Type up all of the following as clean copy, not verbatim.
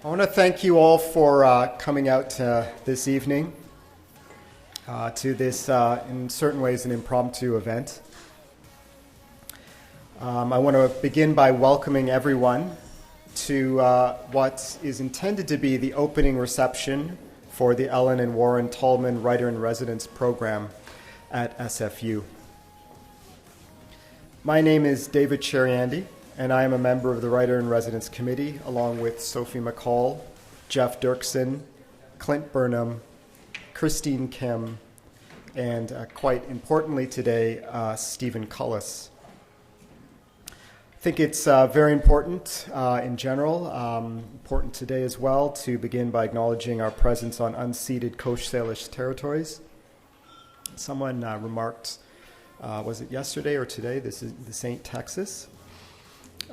I want to thank you all for coming out this evening to this, in certain ways, an impromptu event. I want to begin by welcoming everyone to what is intended to be the opening reception for the Ellen and Warren Tallman Writer-in-Residence program at SFU. My name is David Cheriandy, and I am a member of the Writer-in-Residence Committee, along with Sophie McCall, Jeff Dirksen, Clint Burnham, Christine Kim, and quite importantly today, Stephen Collis. I think it's very important in general, important today as well, to begin by acknowledging our presence on unceded Coast Salish territories. Someone remarked, was it yesterday or today, this ain't Texas.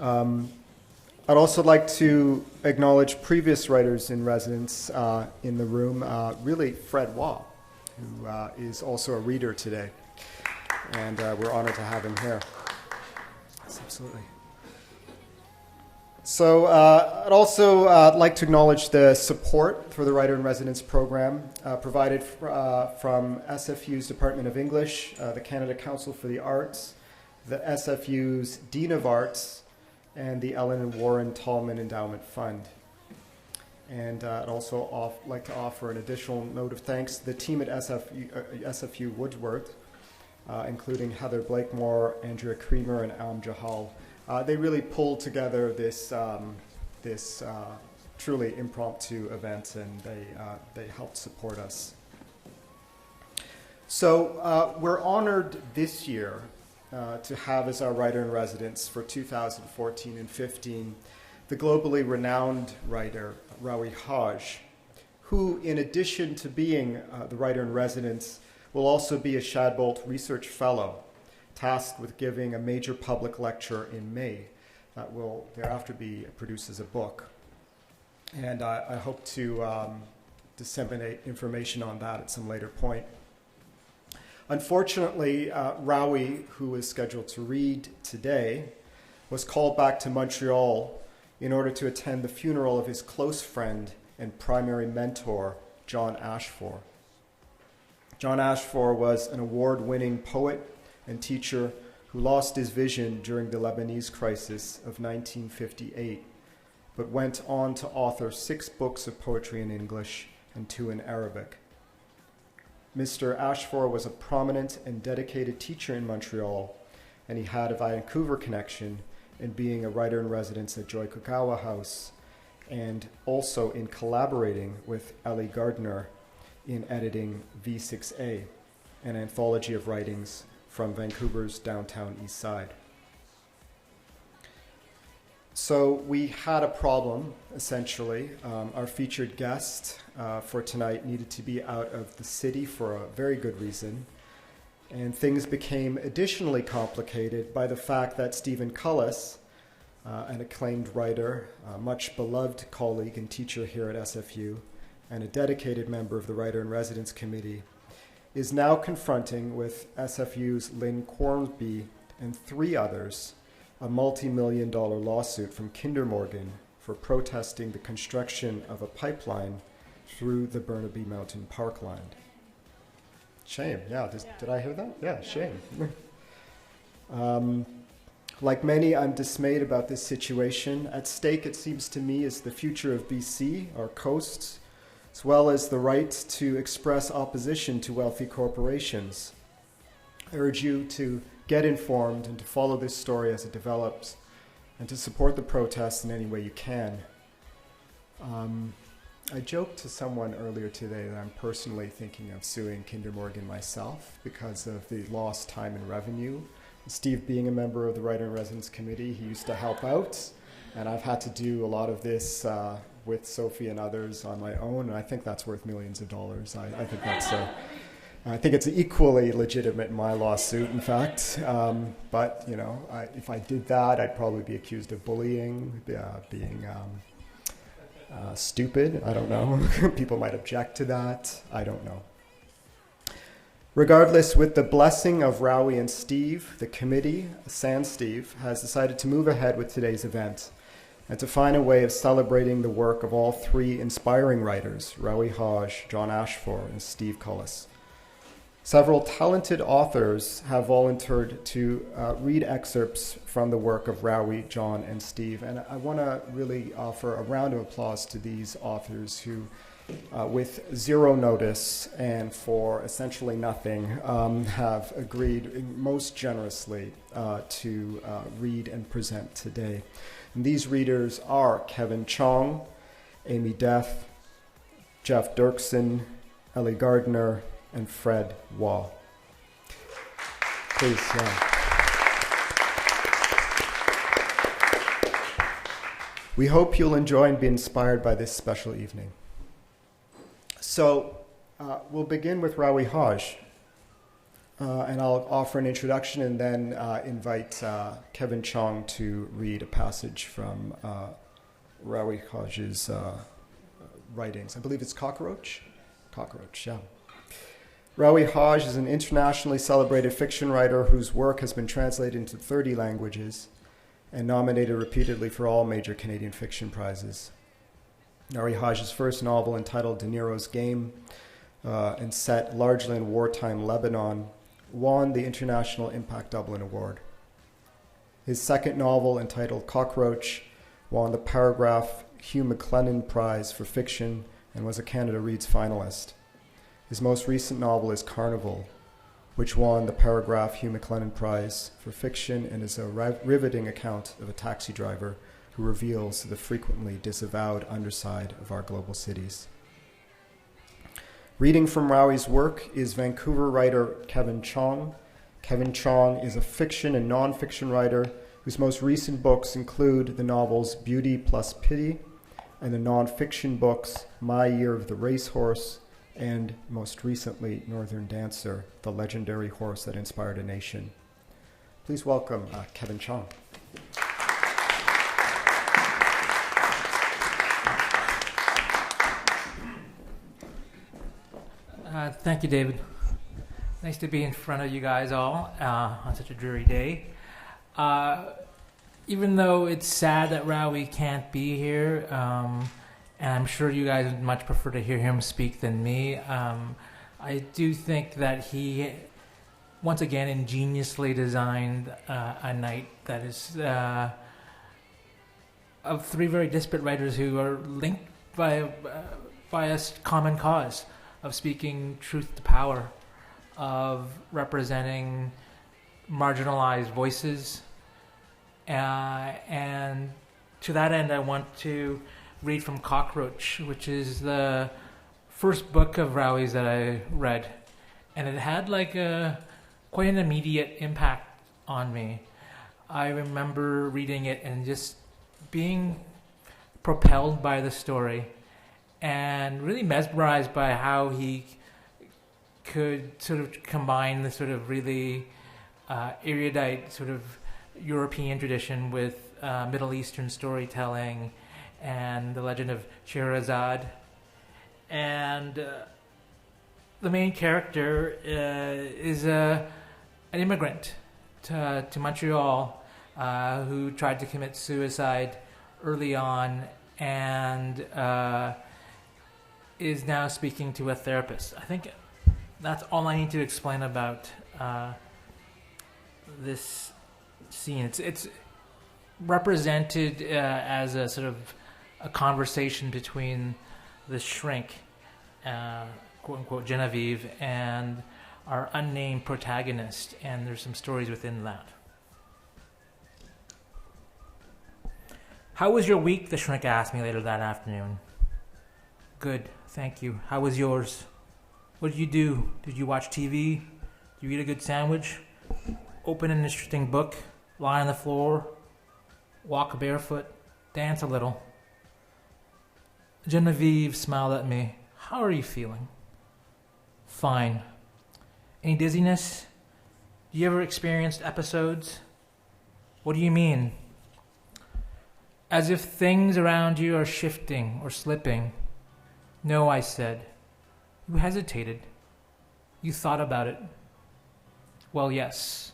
I'd also like to acknowledge previous writers in residence in the room, really Fred Waugh, who is also a reader today, and we're honored to have him here. Yes, absolutely. So I'd also like to acknowledge the support for the Writer-in-Residence program provided from SFU's Department of English, the Canada Council for the Arts, the SFU's Dean of Arts, and the Ellen and Warren Tallman Endowment Fund. And I'd also like to offer an additional note of thanks to the team at SFU Woodsworth, including Heather Blakemore, Andrea Creamer, and Alam Jahal. They really pulled together this truly impromptu event, and they helped support us. So we're honored this year to have as our writer-in-residence for 2014 and 15 the globally renowned writer Rawi Hage, who, in addition to being the writer-in-residence, will also be a Shadbolt Research Fellow, tasked with giving a major public lecture in May that will thereafter be produced as a book. And I hope to disseminate information on that at some later point. Unfortunately, Rawi, who is scheduled to read today, was called back to Montreal in order to attend the funeral of his close friend and primary mentor, John Asfour. John Asfour was an award-winning poet and teacher who lost his vision during the Lebanese crisis of 1958, but went on to author 6 books of poetry in English and 2 in Arabic. Mr. Asfour was a prominent and dedicated teacher in Montreal, and he had a Vancouver connection in being a writer-in-residence at Joy Kogawa House, and also in collaborating with Ellie Gardiner in editing V6A, an anthology of writings from Vancouver's downtown eastside. So we had a problem, essentially. Our featured guest for tonight needed to be out of the city for a very good reason. And things became additionally complicated by the fact that Stephen Collis, an acclaimed writer, a much beloved colleague and teacher here at SFU, and a dedicated member of the Writer-in-Residence Committee, is now confronting with SFU's Lynne Quarmby and 3 others a multi-million-dollar lawsuit from Kinder Morgan for protesting the construction of a pipeline through the Burnaby Mountain parkland. Shame, yeah. Did I hear that? Yeah, shame. Like many, I'm dismayed about this situation. At stake, it seems to me, is the future of BC, our coasts, as well as the right to express opposition to wealthy corporations. I urge you to get informed and to follow this story as it develops, and to support the protests in any way you can. I joked to someone earlier today that I'm personally thinking of suing Kinder Morgan myself because of the lost time and revenue. Steve, being a member of the Writer-in-Residence Committee, he used to help out, and I've had to do a lot of this with Sophie and others on my own, and I think that's worth millions of dollars. I think it's equally legitimate in my lawsuit, in fact. But you know, if I did that, I'd probably be accused of bullying, being stupid. I don't know. People might object to that. I don't know. Regardless, with the blessing of Rawi and Steve, the committee, sans Steve, has decided to move ahead with today's event and to find a way of celebrating the work of all three inspiring writers, Rawi Hage, John Asfour, and Steve Collis. Several talented authors have volunteered to read excerpts from the work of Rawi, John, and Steve, and I want to really offer a round of applause to these authors who, with zero notice and for essentially nothing, have agreed most generously to read and present today. And these readers are Kevin Chong, Amy Deff, Jeff Dirksen, Ellie Gardiner, and Fred Waugh. Please, We hope you'll enjoy and be inspired by this special evening. So, we'll begin with Rawi Hage, and I'll offer an introduction and then invite Kevin Chong to read a passage from Rawi Hage's writings. I believe it's Cockroach? Cockroach, yeah. Rawi Hage is an internationally celebrated fiction writer whose work has been translated into 30 languages and nominated repeatedly for all major Canadian fiction prizes. Rawi Hage's first novel, entitled De Niro's Game, and set largely in wartime Lebanon, won the International Impact Dublin Award. His second novel, entitled Cockroach, won the Paragraph Hugh McLennan Prize for Fiction and was a Canada Reads finalist. His most recent novel is Carnival, which won the Paragraph Hugh McLennan Prize for Fiction and is a riveting account of a taxi driver who reveals the frequently disavowed underside of our global cities. Reading from Rawi's work is Vancouver writer Kevin Chong. Kevin Chong is a fiction and non-fiction writer whose most recent books include the novels Beauty Plus Pity and the non-fiction books My Year of the Racehorse and, most recently, Northern Dancer, the legendary horse that inspired a nation. Please welcome Kevin Chong. Thank you, David. Nice to be in front of you guys all on such a dreary day. Even though it's sad that Rawi can't be here, and I'm sure you guys would much prefer to hear him speak than me, I do think that he, once again, ingeniously designed a night that is of three very disparate writers who are linked by a common cause of speaking truth to power, of representing marginalized voices. And to that end, I want to read from Cockroach, which is the first book of Rawi's that I read. And it had quite an immediate impact on me. I remember reading it and just being propelled by the story and really mesmerized by how he could sort of combine the sort of really erudite sort of European tradition with Middle Eastern storytelling and the legend of Scheherazade. And the main character is an immigrant to Montreal who tried to commit suicide early on and is now speaking to a therapist. I think that's all I need to explain about this scene. It's represented as a sort of a conversation between the shrink, quote unquote Genevieve, and our unnamed protagonist, and there's some stories within that. How was your week? The shrink asked me later that afternoon. Good, thank you. How was yours? What did you do? Did you watch TV? Did you eat a good sandwich? Open an interesting book? Lie on the floor? Walk barefoot? Dance a little? Genevieve smiled at me. How are you feeling? Fine. Any dizziness? Do you ever experience episodes? What do you mean? As if things around you are shifting or slipping. No, I said. You hesitated. You thought about it. Well, yes.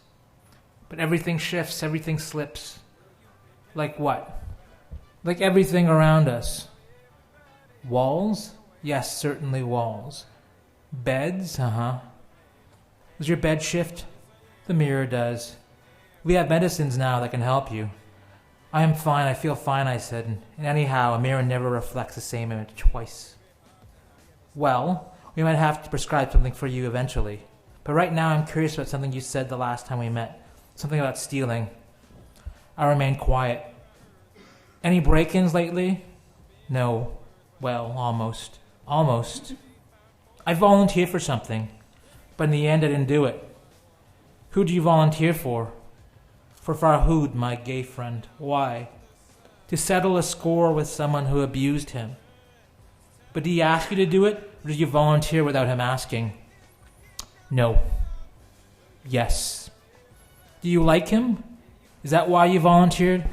But everything shifts, everything slips. Like what? Like everything around us. Walls? Yes, certainly walls. Beds? Does your bed shift? The mirror does. We have medicines now that can help you. I am fine, I feel fine, I said. And anyhow, a mirror never reflects the same image twice. Well, we might have to prescribe something for you eventually. But right now I'm curious about something you said the last time we met. Something about stealing. I remained quiet. Any break-ins lately? No. Well, almost. Almost. I volunteered for something, but in the end I didn't do it. Who do you volunteer for? For Farhood, my gay friend. Why? To settle a score with someone who abused him. But did he ask you to do it, or did you volunteer without him asking? No. Yes. Do you like him? Is that why you volunteered?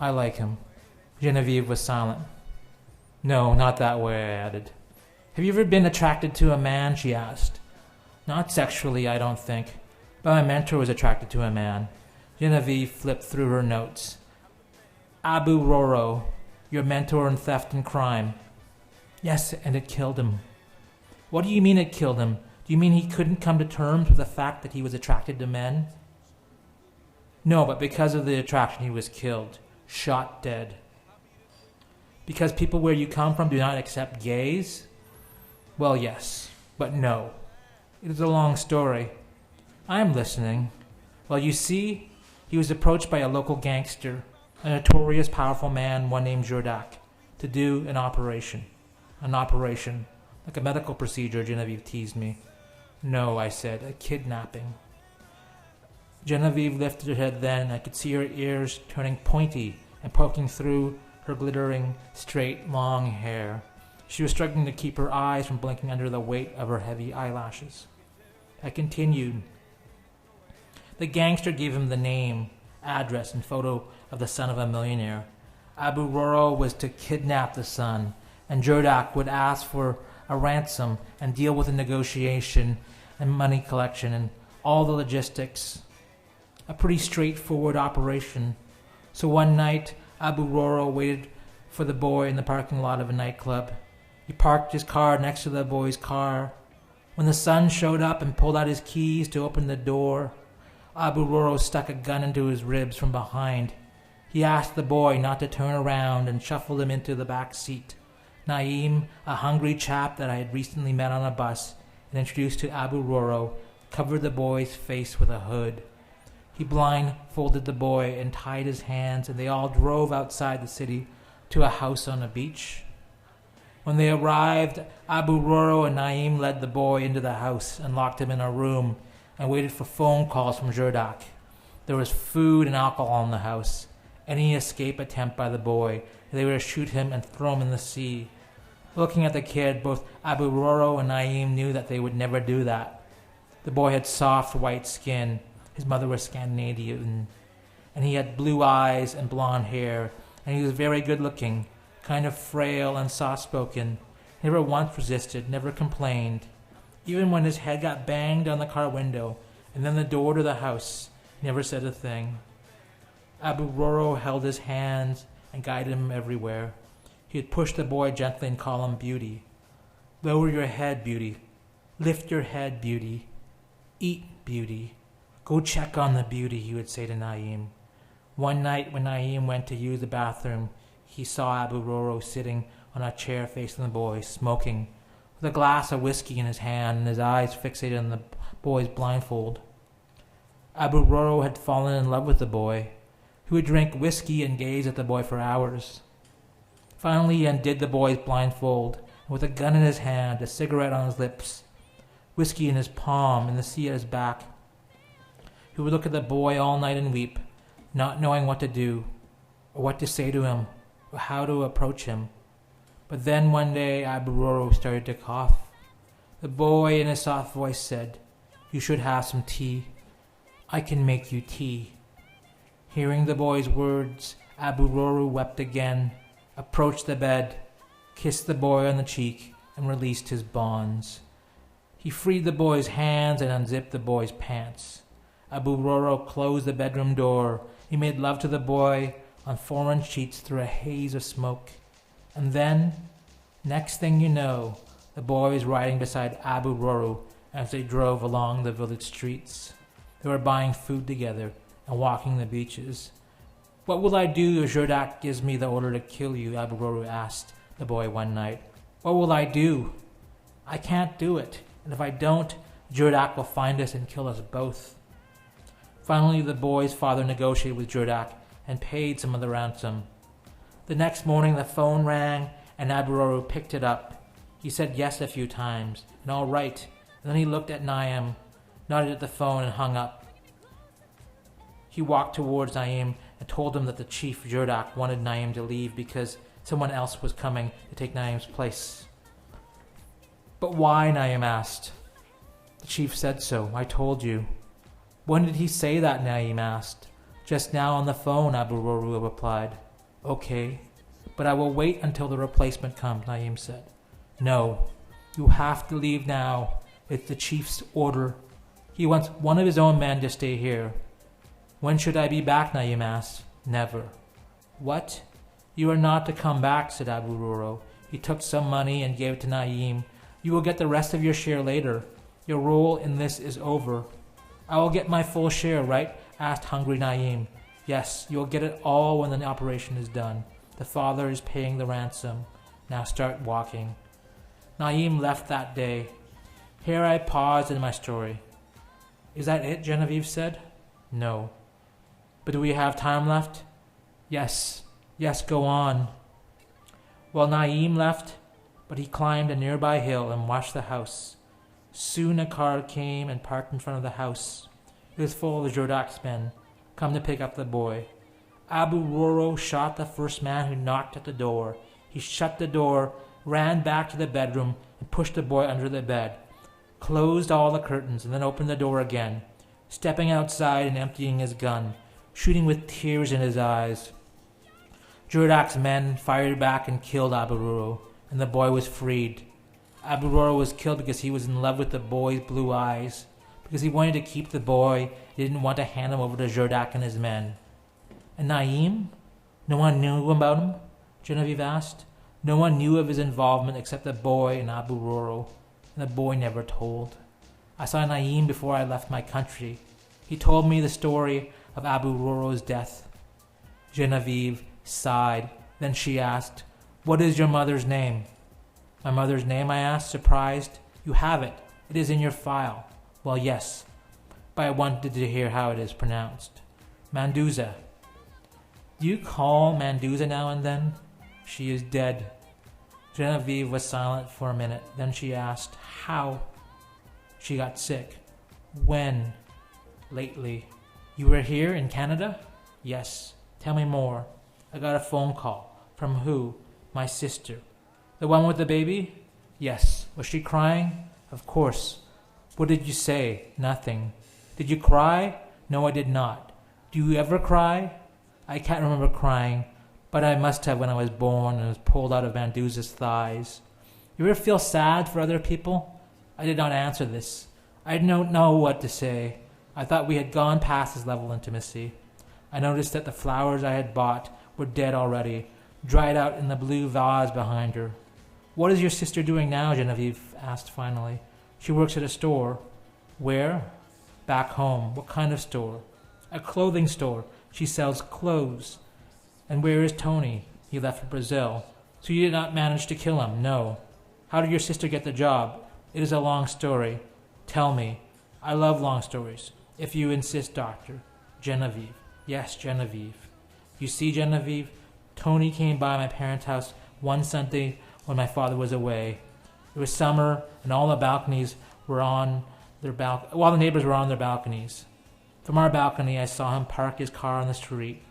I like him. Genevieve was silent. No, not that way, I added. Have you ever been attracted to a man? She asked. Not sexually, I don't think. But my mentor was attracted to a man. Genevieve flipped through her notes. Abu Roro, your mentor in theft and crime. Yes, and it killed him. What do you mean it killed him? Do you mean he couldn't come to terms with the fact that he was attracted to men? No, but because of the attraction he was killed. Shot dead. Because people where you come from do not accept gays? Well, yes, but no. It is a long story. I am listening. Well, you see, he was approached by a local gangster, a notorious powerful man, one named Jordak, to do an operation. An operation. Like a medical procedure, Genevieve teased me. No, I said, a kidnapping. Genevieve lifted her head then. I could see her ears turning pointy and poking through her glittering, straight, long hair. She was struggling to keep her eyes from blinking under the weight of her heavy eyelashes. I continued. The gangster gave him the name, address, and photo of the son of a millionaire. Abu Roro was to kidnap the son, and Jordak would ask for a ransom and deal with the negotiation and money collection and all the logistics. A pretty straightforward operation. So one night, Abu Roro waited for the boy in the parking lot of a nightclub. He parked his car next to the boy's car. When the son showed up and pulled out his keys to open the door, Abu Roro stuck a gun into his ribs from behind. He asked the boy not to turn around and shuffled him into the back seat. Naeem, a hungry chap that I had recently met on a bus and introduced to Abu Roro, covered the boy's face with a hood. He blindfolded the boy and tied his hands, and they all drove outside the city to a house on a beach. When they arrived, Abu Roro and Naeem led the boy into the house and locked him in a room and waited for phone calls from Jordak. There was food and alcohol in the house. Any escape attempt by the boy, they were to shoot him and throw him in the sea. Looking at the kid, both Abu Roro and Naeem knew that they would never do that. The boy had soft white skin. His mother was Scandinavian, and he had blue eyes and blonde hair, and he was very good-looking, kind of frail and soft-spoken. He never once resisted, never complained. Even when his head got banged on the car window and then the door to the house, he never said a thing. Abu Roro held his hands and guided him everywhere. He would push the boy gently and call him Beauty. Lower your head, Beauty. Lift your head, Beauty. Eat, Beauty. Go check on the Beauty, he would say to Naeem. One night when Naeem went to use the bathroom, he saw Abu Roro sitting on a chair facing the boy, smoking, with a glass of whiskey in his hand and his eyes fixated on the boy's blindfold. Abu Roro had fallen in love with the boy, who would drink whiskey and gaze at the boy for hours. Finally, he undid the boy's blindfold, and with a gun in his hand, a cigarette on his lips, whiskey in his palm, and the sea at his back, he would look at the boy all night and weep, not knowing what to do, or what to say to him, or how to approach him. But then one day Abu Roro started to cough. The boy in his soft voice said, "You should have some tea. I can make you tea." Hearing the boy's words, Abu Roro wept again, approached the bed, kissed the boy on the cheek, and released his bonds. He freed the boy's hands and unzipped the boy's pants. Abu Roro closed the bedroom door. He made love to the boy on foreign sheets through a haze of smoke. And then, next thing you know, the boy was riding beside Abu Roro as they drove along the village streets. They were buying food together and walking the beaches. "What will I do if Jordak gives me the order to kill you?" Abu Roro asked the boy one night. "What will I do?" "I can't do it, and if I don't, Jordak will find us and kill us both." Finally, the boy's father negotiated with Jordak and paid some of the ransom. The next morning the phone rang and Abu Roro picked it up. He said yes a few times, and all right, and then he looked at Naim, nodded at the phone and hung up. He walked towards Naim and told him that the chief Jordak wanted Naim to leave because someone else was coming to take Naim's place. "But why?" Naim asked. "The chief said so. I told you." "When did he say that?" Naim asked. "Just now on the phone," Abu Roro replied. "Okay, but I will wait until the replacement comes," Naim said. "No, you have to leave now. It's the chief's order. He wants one of his own men to stay here." "When should I be back?" Naim asked. "Never." "What? You are not to come back," said Abu Roro. He took some money and gave it to Naim. "You will get the rest of your share later. Your role in this is over." "I will get my full share, right?" asked hungry Naim. "Yes, you will get it all when the operation is done. The father is paying the ransom. Now start walking." Naim left that day. Here I paused in my story. "Is that it?" Genevieve said. "No." "But do we have time left?" Yes, go on." Well, Naim left, but he climbed a nearby hill and watched the house. Soon a car came and parked in front of the house. It was full of the Jordak's men, come to pick up the boy. Abu Roro shot the first man who knocked at the door. He shut the door, ran back to the bedroom, and pushed the boy under the bed, closed all the curtains, and then opened the door again, stepping outside and emptying his gun, shooting with tears in his eyes. Jordak's men fired back and killed Abu Roro, and the boy was freed. Abu Roro was killed because he was in love with the boy's blue eyes, because he wanted to keep the boy. He didn't want to hand him over to Jordak and his men. "And Naim? No one knew about him?" Genevieve asked. "No one knew of his involvement except the boy and Abu Roro, and the boy never told. I saw Naim before I left my country. He told me the story of Abu Roro's death." Genevieve sighed. Then she asked, "What is your mother's name?" "My mother's name?" I asked, surprised. "You have it. It is in your file." "Well, yes, but I wanted to hear how it is pronounced." "Manduza." "Do you call Manduza now and then?" "She is dead." Genevieve was silent for a minute. Then she asked, "How?" "She got sick." "When?" "Lately." "You were here in Canada?" "Yes." "Tell me more." "I got a phone call." "From who?" "My sister." "The one with the baby?" "Yes." "Was she crying?" "Of course." "What did you say?" "Nothing." "Did you cry?" "No, I did not." "Do you ever cry?" "I can't remember crying, but I must have when I was born and was pulled out of Manduza's thighs." "You ever feel sad for other people?" I did not answer this. I didn't know what to say. I thought we had gone past this level of intimacy. I noticed that the flowers I had bought were dead already, dried out in the blue vase behind her. "What is your sister doing now?" Genevieve asked finally. "She works at a store." "Where?" "Back home." "What kind of store?" "A clothing store. She sells clothes." "And where is Tony?" "He left for Brazil." "So you did not manage to kill him?" "No." "How did your sister get the job?" "It is a long story." "Tell me." "I love long stories." "If you insist, doctor." "Genevieve." "Yes, Genevieve." "You see, Genevieve, Tony came by my parents' house one Sunday when my father was away. It was summer, and all the balconies were on their all the neighbors were on their balconies. From our balcony, I saw him park his car on the street.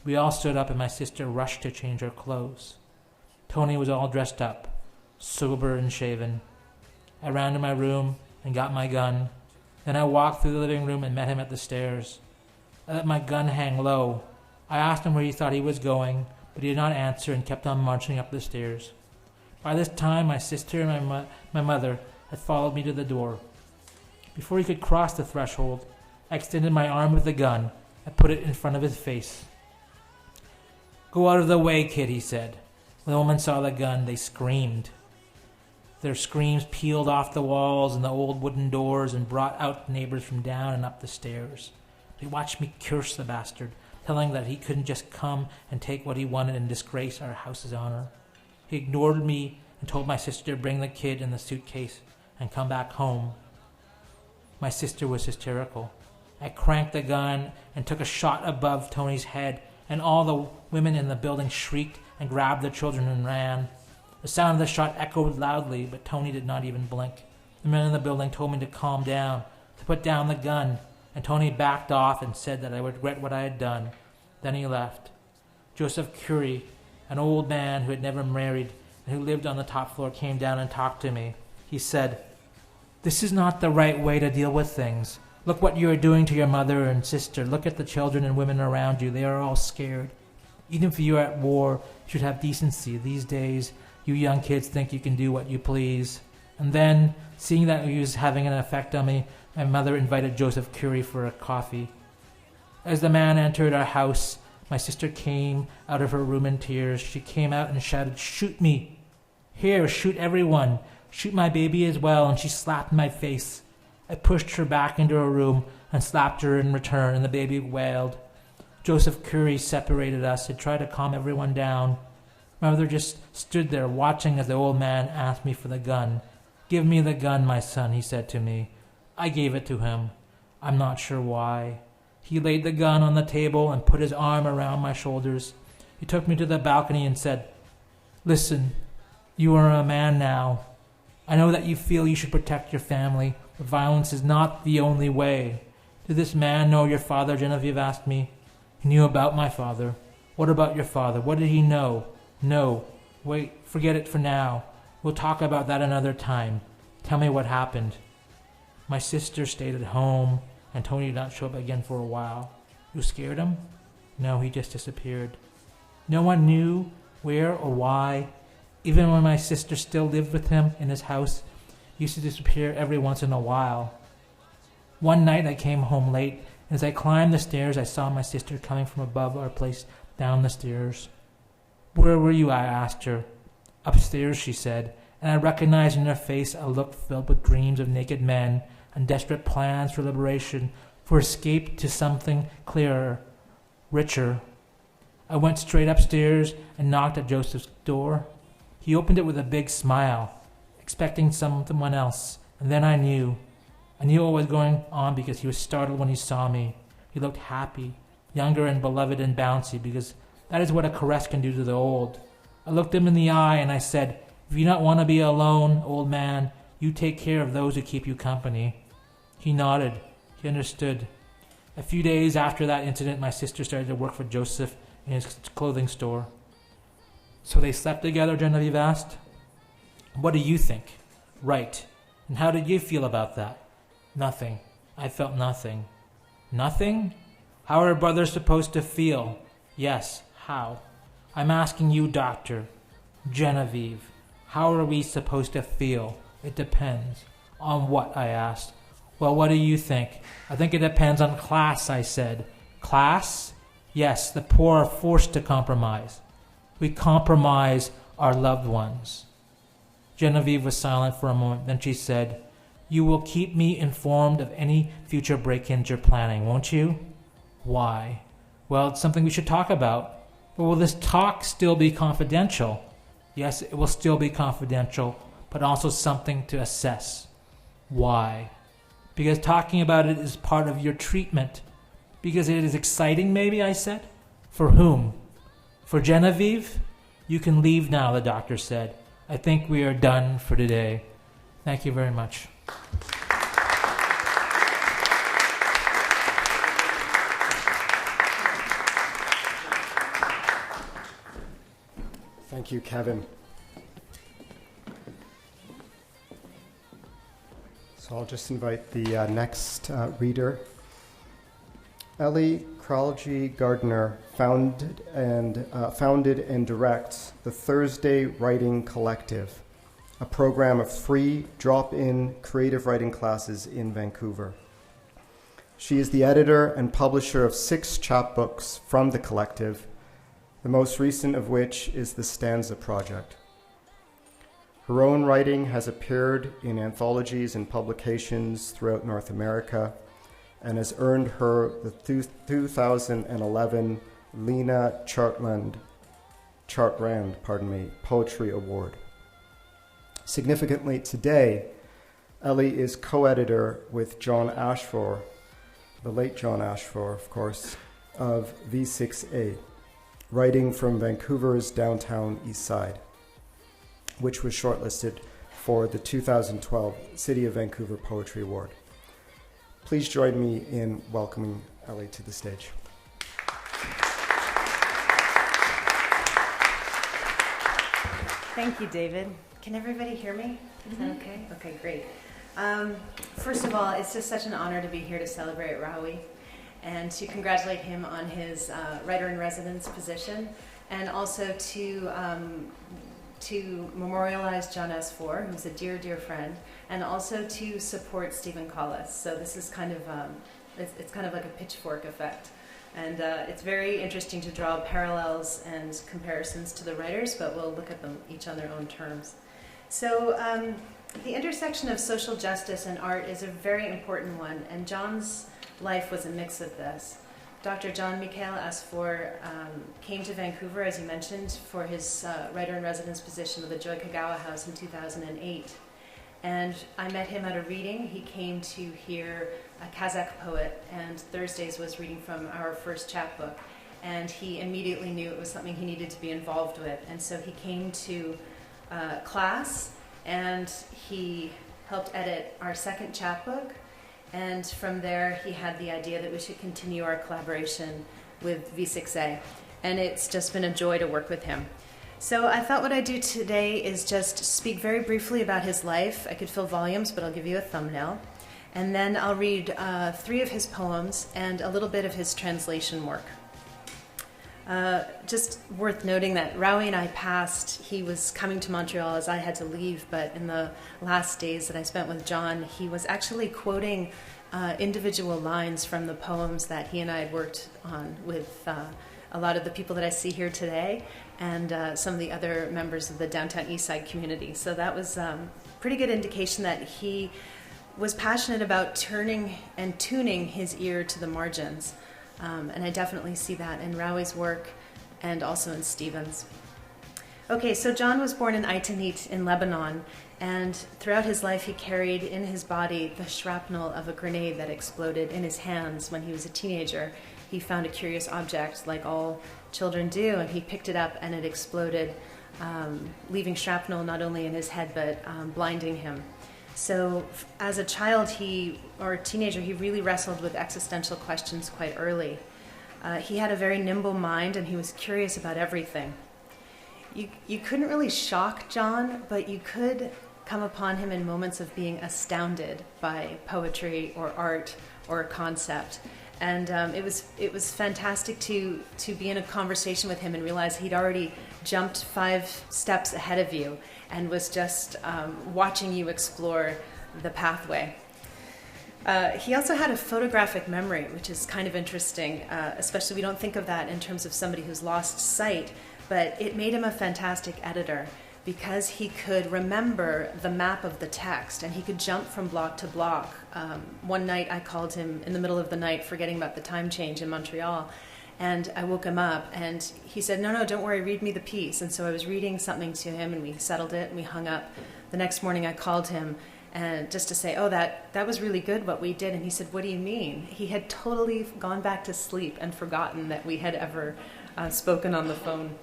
We all stood up, and my sister rushed to change her clothes. Tony was all dressed up, sober and shaven. I ran to my room and got my gun. Then I walked through the living room and met him at the stairs. I let my gun hang low. I asked him where he thought he was going, but he did not answer and kept on marching up the stairs. By this time, my sister and my mother had followed me to the door. Before he could cross the threshold, I extended my arm with the gun and put it in front of his face. "Go out of the way, kid," he said. When the woman saw the gun, they screamed. Their screams peeled off the walls and the old wooden doors and brought out neighbors from down and up the stairs. They watched me curse the bastard, telling that he couldn't just come and take what he wanted and disgrace our house's honor. He ignored me and told my sister to bring the kid in the suitcase and come back home. My sister was hysterical. I cranked the gun and took a shot above Tony's head, and all the women in the building shrieked and grabbed their children and ran. The sound of the shot echoed loudly, but Tony did not even blink. The men in the building told me to calm down, to put down the gun, and Tony backed off and said that I would regret what I had done. Then he left. Joseph Curry, an old man who had never married and who lived on the top floor, came down and talked to me. He said, "This is not the right way to deal with things. Look what you are doing to your mother and sister. Look at the children and women around you. They are all scared. Even if you are at war, you should have decency. These days, you young kids think you can do what you please." And then, seeing that he was having an effect on me, my mother invited Joseph Curry for a coffee. As the man entered our house, my sister came out of her room in tears. She came out and shouted, "Shoot me! Here, shoot everyone! Shoot my baby as well!" And she slapped my face. I pushed her back into her room and slapped her in return, and the baby wailed. Joseph Curry separated us and tried to calm everyone down. My mother just stood there watching as the old man asked me for the gun. "Give me the gun, my son," he said to me. I gave it to him. I'm not sure why. He laid the gun on the table and put his arm around my shoulders. He took me to the balcony and said, "Listen, you are a man now. I know that you feel you should protect your family, but violence is not the only way." "Did this man know your father?" Genevieve asked me. "He knew about my father." "What about your father? What did he know?" "No. Wait, forget it for now. We'll talk about that another time. Tell me what happened." My sister stayed at home, and Tony did not show up again for a while. "You scared him?" "No, he just disappeared." No one knew where or why. Even when my sister still lived with him in his house, he used to disappear every once in a while. One night I came home late, and as I climbed the stairs, I saw my sister coming from above our place down the stairs. "Where were you?" I asked her. "Upstairs," she said, and I recognized in her face a look filled with dreams of naked men and desperate plans for liberation, for escape to something clearer, richer. I went straight upstairs and knocked at Joseph's door. He opened it with a big smile, expecting someone else, and then I knew. I knew what was going on because he was startled when he saw me. He looked happy, younger and beloved and bouncy, because that is what a caress can do to the old. I looked him in the eye and I said, "If you don't want to be alone, old man, you take care of those who keep you company." He nodded. He understood. A few days after that incident, my sister started to work for Joseph in his clothing store. "So they slept together?" Genevieve asked. "What do you think?" "Right. And how did you feel about that?" "Nothing. I felt nothing." "Nothing? How are brothers supposed to feel?" "Yes, how?" "I'm asking you, doctor." "Genevieve, how are we supposed to feel?" "It depends." "On what?" I asked. "Well, what do you think?" "I think it depends on class," I said. "Class?" "Yes, the poor are forced to compromise. We compromise our loved ones." Genevieve was silent for a moment. Then she said, "You will keep me informed of any future break-ins you're planning, won't you?" "Why?" "Well, it's something we should talk about." "But will this talk still be confidential?" "Yes, it will still be confidential, but also something to assess." "Why?" "Because talking about it is part of your treatment." "Because it is exciting, maybe," I said. "For whom?" "For Genevieve." "You can leave now," the doctor said. "I think we are done for today." Thank you very much. Thank you, Kevin. So I'll just invite the next reader. Ellie Kraljii Gardiner founded and directs the Thursday Writing Collective, a program of free drop-in creative writing classes in Vancouver. She is the editor and publisher of 6 chapbooks from the collective, the most recent of which is the Stanza Project. Her own writing has appeared in anthologies and publications throughout North America and has earned her the 2011 Lena Chartrand Poetry Award. Significantly today, Ellie is co-editor with John Asfour, the late John Asfour, of course, of V6A, writing from Vancouver's downtown eastside, which was shortlisted for the 2012 City of Vancouver Poetry Award. Please join me in welcoming Ellie to the stage. Thank you, David. Can everybody hear me? Is that okay? Okay, great. First of all, it's just such an honor to be here to celebrate Rawi and to congratulate him on his writer-in-residence position, and also to memorialize John Asfour, who's a dear, dear friend, and also to support Stephen Collis. So this is kind of, it's kind of like a pitchfork effect. And it's very interesting to draw parallels and comparisons to the writers, but we'll look at them each on their own terms. So the intersection of social justice and art is a very important one, and John's life was a mix of this. Dr. John Michael Asfour came to Vancouver, as you mentioned, for his writer-in-residence position with the Joy Kagawa House in 2008. And I met him at a reading. He came to hear a Kazakh poet, and Thursdays was reading from our first chapbook. And he immediately knew it was something he needed to be involved with. And so he came to class, and he helped edit our second chapbook. And from there, he had the idea that we should continue our collaboration with V6A. And it's just been a joy to work with him. So I thought what I'd do today is just speak very briefly about his life. I could fill volumes, but I'll give you a thumbnail. And then I'll read 3 of his poems and a little bit of his translation work. Just worth noting that Rawi and I passed, he was coming to Montreal as I had to leave, but in the last days that I spent with John, he was actually quoting individual lines from the poems that he and I had worked on with a lot of the people that I see here today, and some of the other members of the downtown eastside community. So that was pretty good indication that he was passionate about turning and tuning his ear to the margins. And I definitely see that in Rawi's work and also in Stephen's. Okay, so John was born in Aitanit in Lebanon, and throughout his life he carried in his body the shrapnel of a grenade that exploded in his hands when he was a teenager. He found a curious object, like all children do, and he picked it up and it exploded, leaving shrapnel not only in his head but blinding him. So as a child or a teenager, he really wrestled with existential questions quite early. He had a very nimble mind, and he was curious about everything. You couldn't really shock John, but you could come upon him in moments of being astounded by poetry or art or a concept. And it was fantastic to be in a conversation with him and realize he'd already jumped 5 steps ahead of you and was just watching you explore the pathway. He also had a photographic memory, which is kind of interesting, especially we don't think of that in terms of somebody who's lost sight, but it made him a fantastic editor because he could remember the map of the text and he could jump from block to block. One night I called him in the middle of the night forgetting about the time change in Montreal, and I woke him up and he said, no, don't worry, read me the piece. And so I was reading something to him and we settled it and we hung up. The next morning I called him and just to say, that was really good what we did. And he said, what do you mean? He had totally gone back to sleep and forgotten that we had ever spoken on the phone.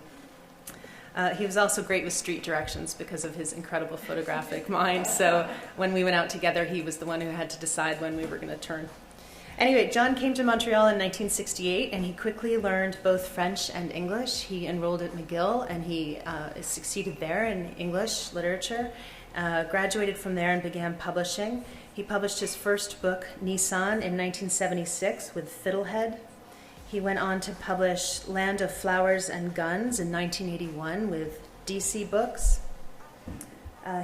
He was also great with street directions because of his incredible photographic mind. So when we went out together, he was the one who had to decide when we were going to turn. Anyway, John came to Montreal in 1968, and he quickly learned both French and English. He enrolled at McGill, and he succeeded there in English literature, graduated from there and began publishing. He published his first book, Nissan, in 1976 with Fiddlehead. He went on to publish Land of Flowers and Guns in 1981 with DC Books.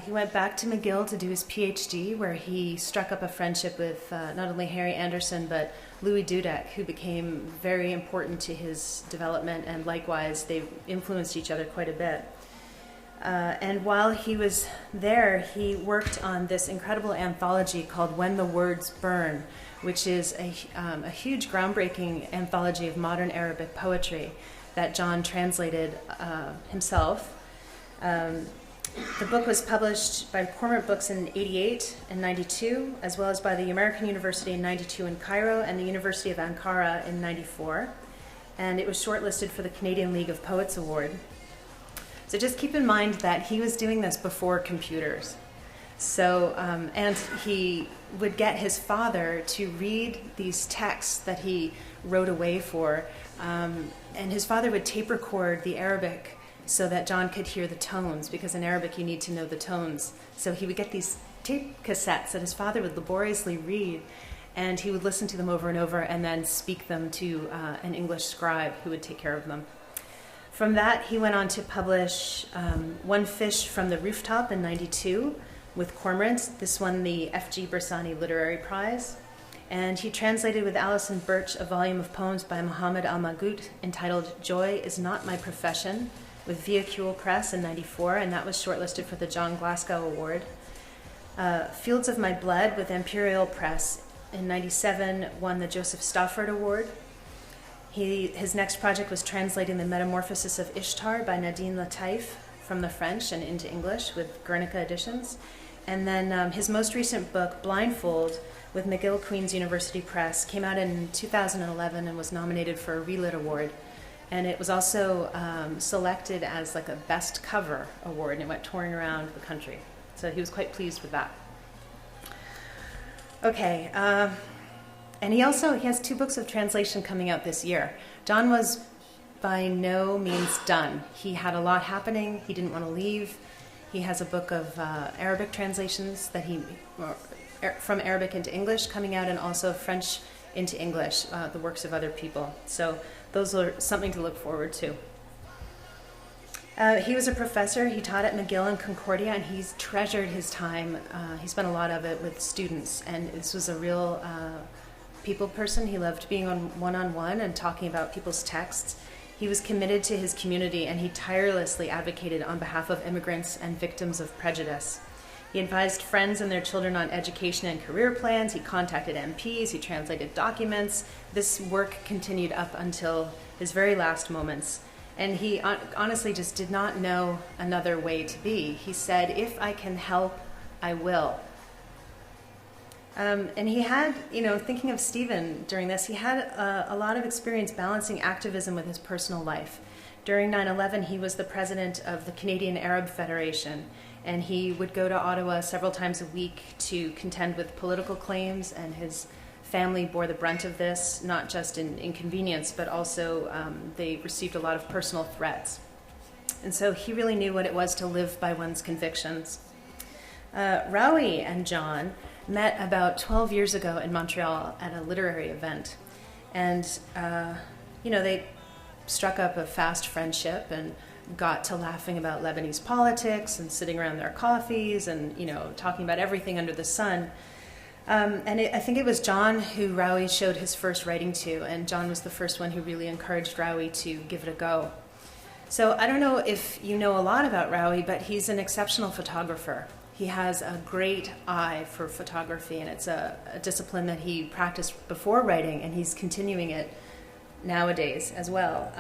He went back to McGill to do his PhD, where he struck up a friendship with not only Harry Anderson, but Louis Dudek, who became very important to his development, and likewise, they influenced each other quite a bit. And while he was there, he worked on this incredible anthology called When the Words Burn, which is a huge, groundbreaking anthology of modern Arabic poetry that John translated himself. The book was published by Cormorant Books in 88 and 92, as well as by the American University in 92 in Cairo and the University of Ankara in 94. And it was shortlisted for the Canadian League of Poets Award. So just keep in mind that he was doing this before computers. So, and he would get his father to read these texts that he wrote away for, and his father would tape record the Arabic so that John could hear the tones, because in Arabic you need to know the tones. So he would get these tape cassettes that his father would laboriously read, and he would listen to them over and over and then speak them to an English scribe who would take care of them. From that, he went on to publish One Fish from the Rooftop in 92 with Cormorant. This won the F.G. Bersani Literary Prize. And he translated with Alison Birch a volume of poems by Muhammad Al-Maghut entitled Joy is Not My Profession with Vehicule Press in 94, and that was shortlisted for the John Glasgow Award. Fields of My Blood with Imperial Press in 97 won the Joseph Stafford Award. His next project was translating The Metamorphosis of Ishtar by Nadine Lataif from the French and into English with Guernica Editions. And then his most recent book, Blindfold, with McGill Queen's University Press, came out in 2011 and was nominated for a Relit Award. And it was also selected as like a Best Cover Award, and it went touring around the country. So he was quite pleased with that. Okay, and he has 2 books of translation coming out this year. John was by no means done. He had a lot happening. He didn't want to leave. He has a book of Arabic translations that from Arabic into English coming out, and also French into English, the works of other people. So those are something to look forward to. He was a professor. He taught at McGill and Concordia, and he's treasured his time. He spent a lot of it with students, and this was a real people person. He loved being on one-on-one and talking about people's texts. He was committed to his community, and he tirelessly advocated on behalf of immigrants and victims of prejudice. He advised friends and their children on education and career plans. He contacted MPs. He translated documents. This work continued up until his very last moments. And he honestly just did not know another way to be. He said, if I can help, I will. And he had, thinking of Stephen during this, he had a lot of experience balancing activism with his personal life. During 9/11, he was the president of the Canadian Arab Federation, and he would go to Ottawa several times a week to contend with political claims, and his family bore the brunt of this, not just in inconvenience, but also they received a lot of personal threats. And so he really knew what it was to live by one's convictions. Rawi and John met about 12 years ago in Montreal at a literary event. And, they struck up a fast friendship and got to laughing about Lebanese politics and sitting around their coffees and, talking about everything under the sun. I think it was John who Rawi showed his first writing to, and John was the first one who really encouraged Rawi to give it a go. So I don't know if you know a lot about Rawi, but he's an exceptional photographer. He has a great eye for photography, and it's a discipline that he practiced before writing, and he's continuing it nowadays as well.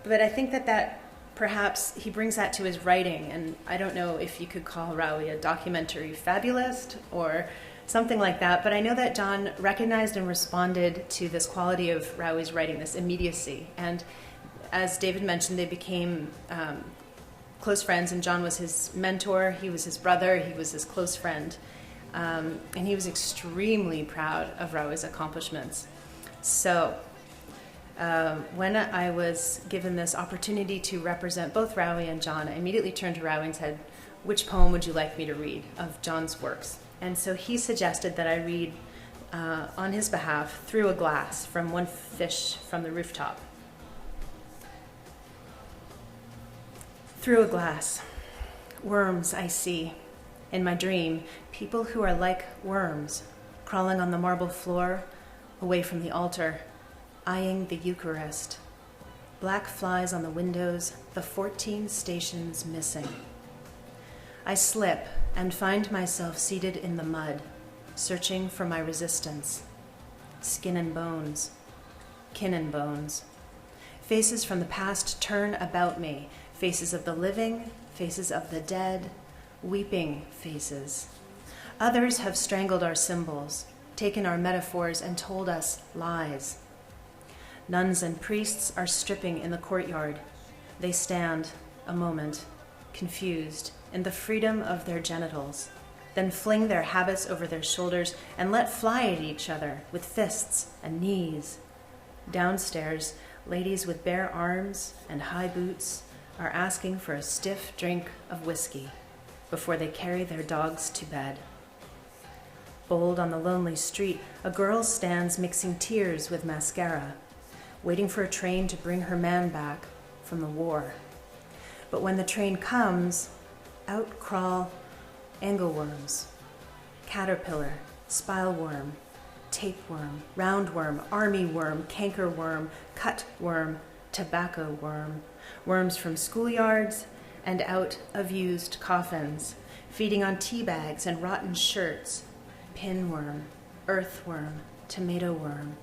But I think that perhaps he brings that to his writing, and I don't know if you could call Rawi a documentary fabulist or something like that, but I know that John recognized and responded to this quality of Rawi's writing, this immediacy. And as David mentioned, they became close friends, and John was his mentor, he was his brother, he was his close friend, and he was extremely proud of Rawi's accomplishments. So when I was given this opportunity to represent both Rawi and John, I immediately turned to Rawi and said, which poem would you like me to read of John's works? And so he suggested that I read on his behalf Through a Glass from One Fish from the Rooftop. Through a glass. Worms I see. In my dream, people who are like worms, crawling on the marble floor, away from the altar, eyeing the Eucharist. Black flies on the windows, the 14 stations missing. I slip and find myself seated in the mud, searching for my resistance. Skin and bones, kin and bones. Faces from the past turn about me, faces of the living, faces of the dead, weeping faces. Others have strangled our symbols, taken our metaphors, and told us lies. Nuns and priests are stripping in the courtyard. They stand, a moment, confused, in the freedom of their genitals, then fling their habits over their shoulders and let fly at each other with fists and knees. Downstairs, ladies with bare arms and high boots are asking for a stiff drink of whiskey before they carry their dogs to bed. Bold on the lonely street, a girl stands mixing tears with mascara, waiting for a train to bring her man back from the war. But when the train comes, out crawl angleworms, caterpillar, spileworm, tapeworm, roundworm, armyworm, cankerworm, cutworm, tobacco worm, worms from schoolyards and out of used coffins, feeding on tea bags and rotten shirts, pinworm, earthworm, tomato worm,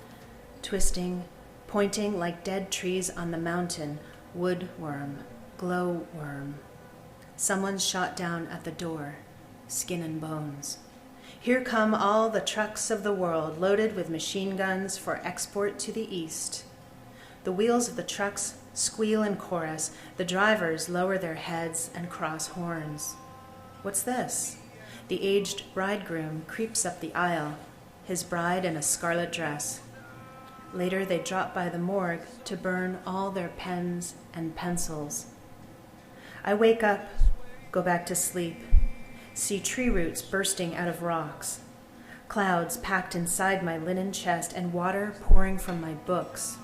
twisting, pointing like dead trees on the mountain, woodworm, glowworm. Someone's shot down at the door, skin and bones. Here come all the trucks of the world, loaded with machine guns for export to the east. The wheels of the trucks squeal in chorus. The drivers lower their heads and cross horns. What's this? The aged bridegroom creeps up the aisle, his bride in a scarlet dress. Later they drop by the morgue to burn all their pens and pencils. I wake up, go back to sleep, see tree roots bursting out of rocks, clouds packed inside my linen chest, and water pouring from my books.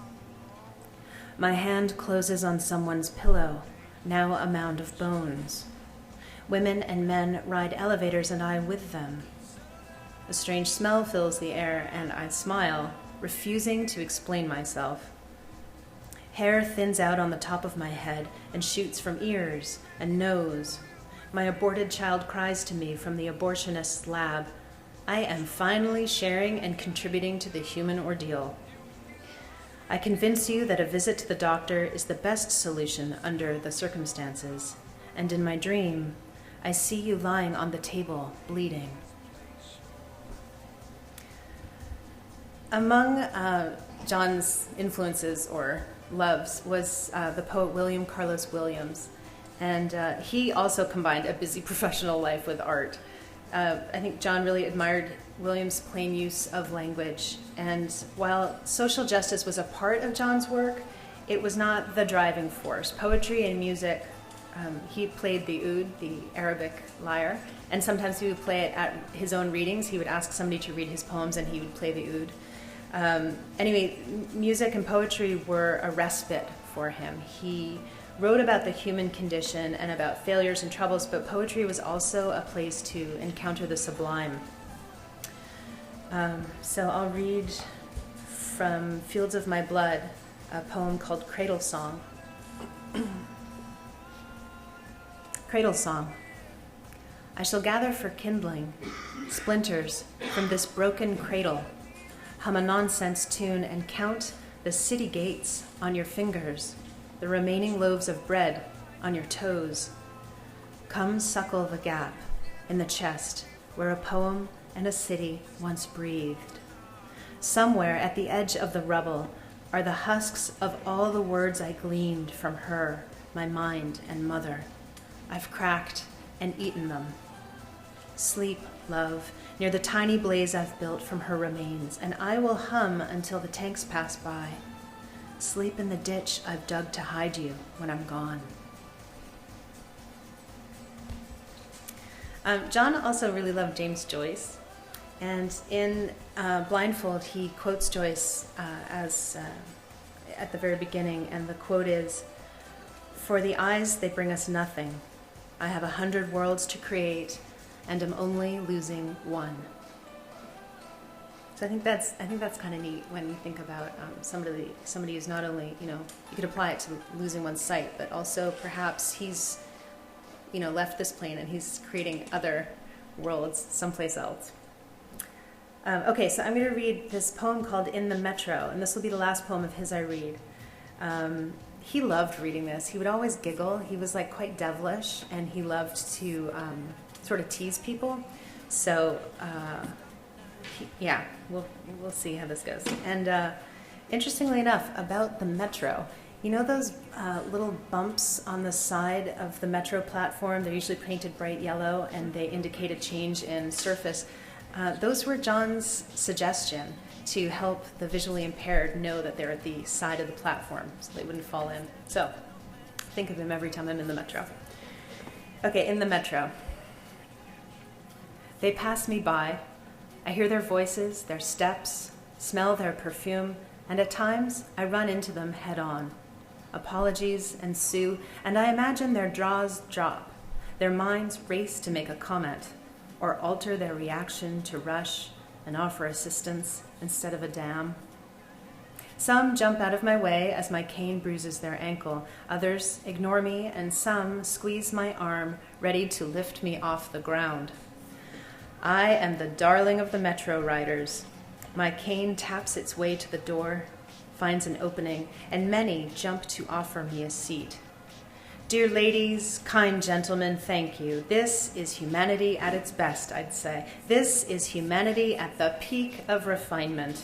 My hand closes on someone's pillow, now a mound of bones. Women and men ride elevators, and I with them. A strange smell fills the air, and I smile, refusing to explain myself. Hair thins out on the top of my head and shoots from ears and nose. My aborted child cries to me from the abortionist's lab. I am finally sharing and contributing to the human ordeal. I convince you that a visit to the doctor is the best solution under the circumstances, and in my dream, I see you lying on the table, bleeding. Among John's influences or loves was the poet William Carlos Williams, and he also combined a busy professional life with art. I think John really admired Williams' plain use of language, and while social justice was a part of John's work, it was not the driving force. Poetry and music, he played the oud, the Arabic lyre, and sometimes he would play it at his own readings. He would ask somebody to read his poems, and he would play the oud. Anyway, music and poetry were a respite for him. He wrote about the human condition and about failures and troubles, but poetry was also a place to encounter the sublime. So I'll read from Fields of My Blood, a poem called Cradle Song. Cradle Song. I shall gather for kindling splinters from this broken cradle, hum a nonsense tune, and count the city gates on your fingers, the remaining loaves of bread on your toes. Come suckle the gap in the chest where a poem and a city once breathed. Somewhere at the edge of the rubble are the husks of all the words I gleaned from her, my mind and mother. I've cracked and eaten them. Sleep, love, near the tiny blaze I've built from her remains, and I will hum until the tanks pass by. Sleep in the ditch I've dug to hide you when I'm gone. John also really loved James Joyce, and in Blindfold he quotes Joyce at the very beginning, and the quote is, "For the eyes they bring us nothing. I have 100 worlds to create, and am only losing one. So I think that's kind of neat when you think about somebody who's not only, you could apply it to losing one's sight, but also perhaps he's, left this plane and he's creating other worlds someplace else. Okay, so I'm going to read this poem called In the Metro, and this will be the last poem of his I read. He loved reading this. He would always giggle. He was like quite devilish, and he loved to sort of tease people. So, we'll see how this goes. And interestingly enough, about the Metro, those little bumps on the side of the Metro platform, they're usually painted bright yellow, and they indicate a change in surface. Those were John's suggestion to help the visually impaired know that they're at the side of the platform so they wouldn't fall in. So think of him every time I'm in the Metro. Okay, in the Metro. They pass me by. I hear their voices, their steps, smell their perfume, and at times I run into them head on. Apologies ensue, and I imagine their jaws drop. Their minds race to make a comment or alter their reaction to rush and offer assistance instead of a dam. Some jump out of my way as my cane bruises their ankle. Others ignore me, and some squeeze my arm, ready to lift me off the ground. I am the darling of the Metro riders. My cane taps its way to the door, finds an opening, and many jump to offer me a seat. Dear ladies, kind gentlemen, thank you. This is humanity at its best, I'd say. This is humanity at the peak of refinement.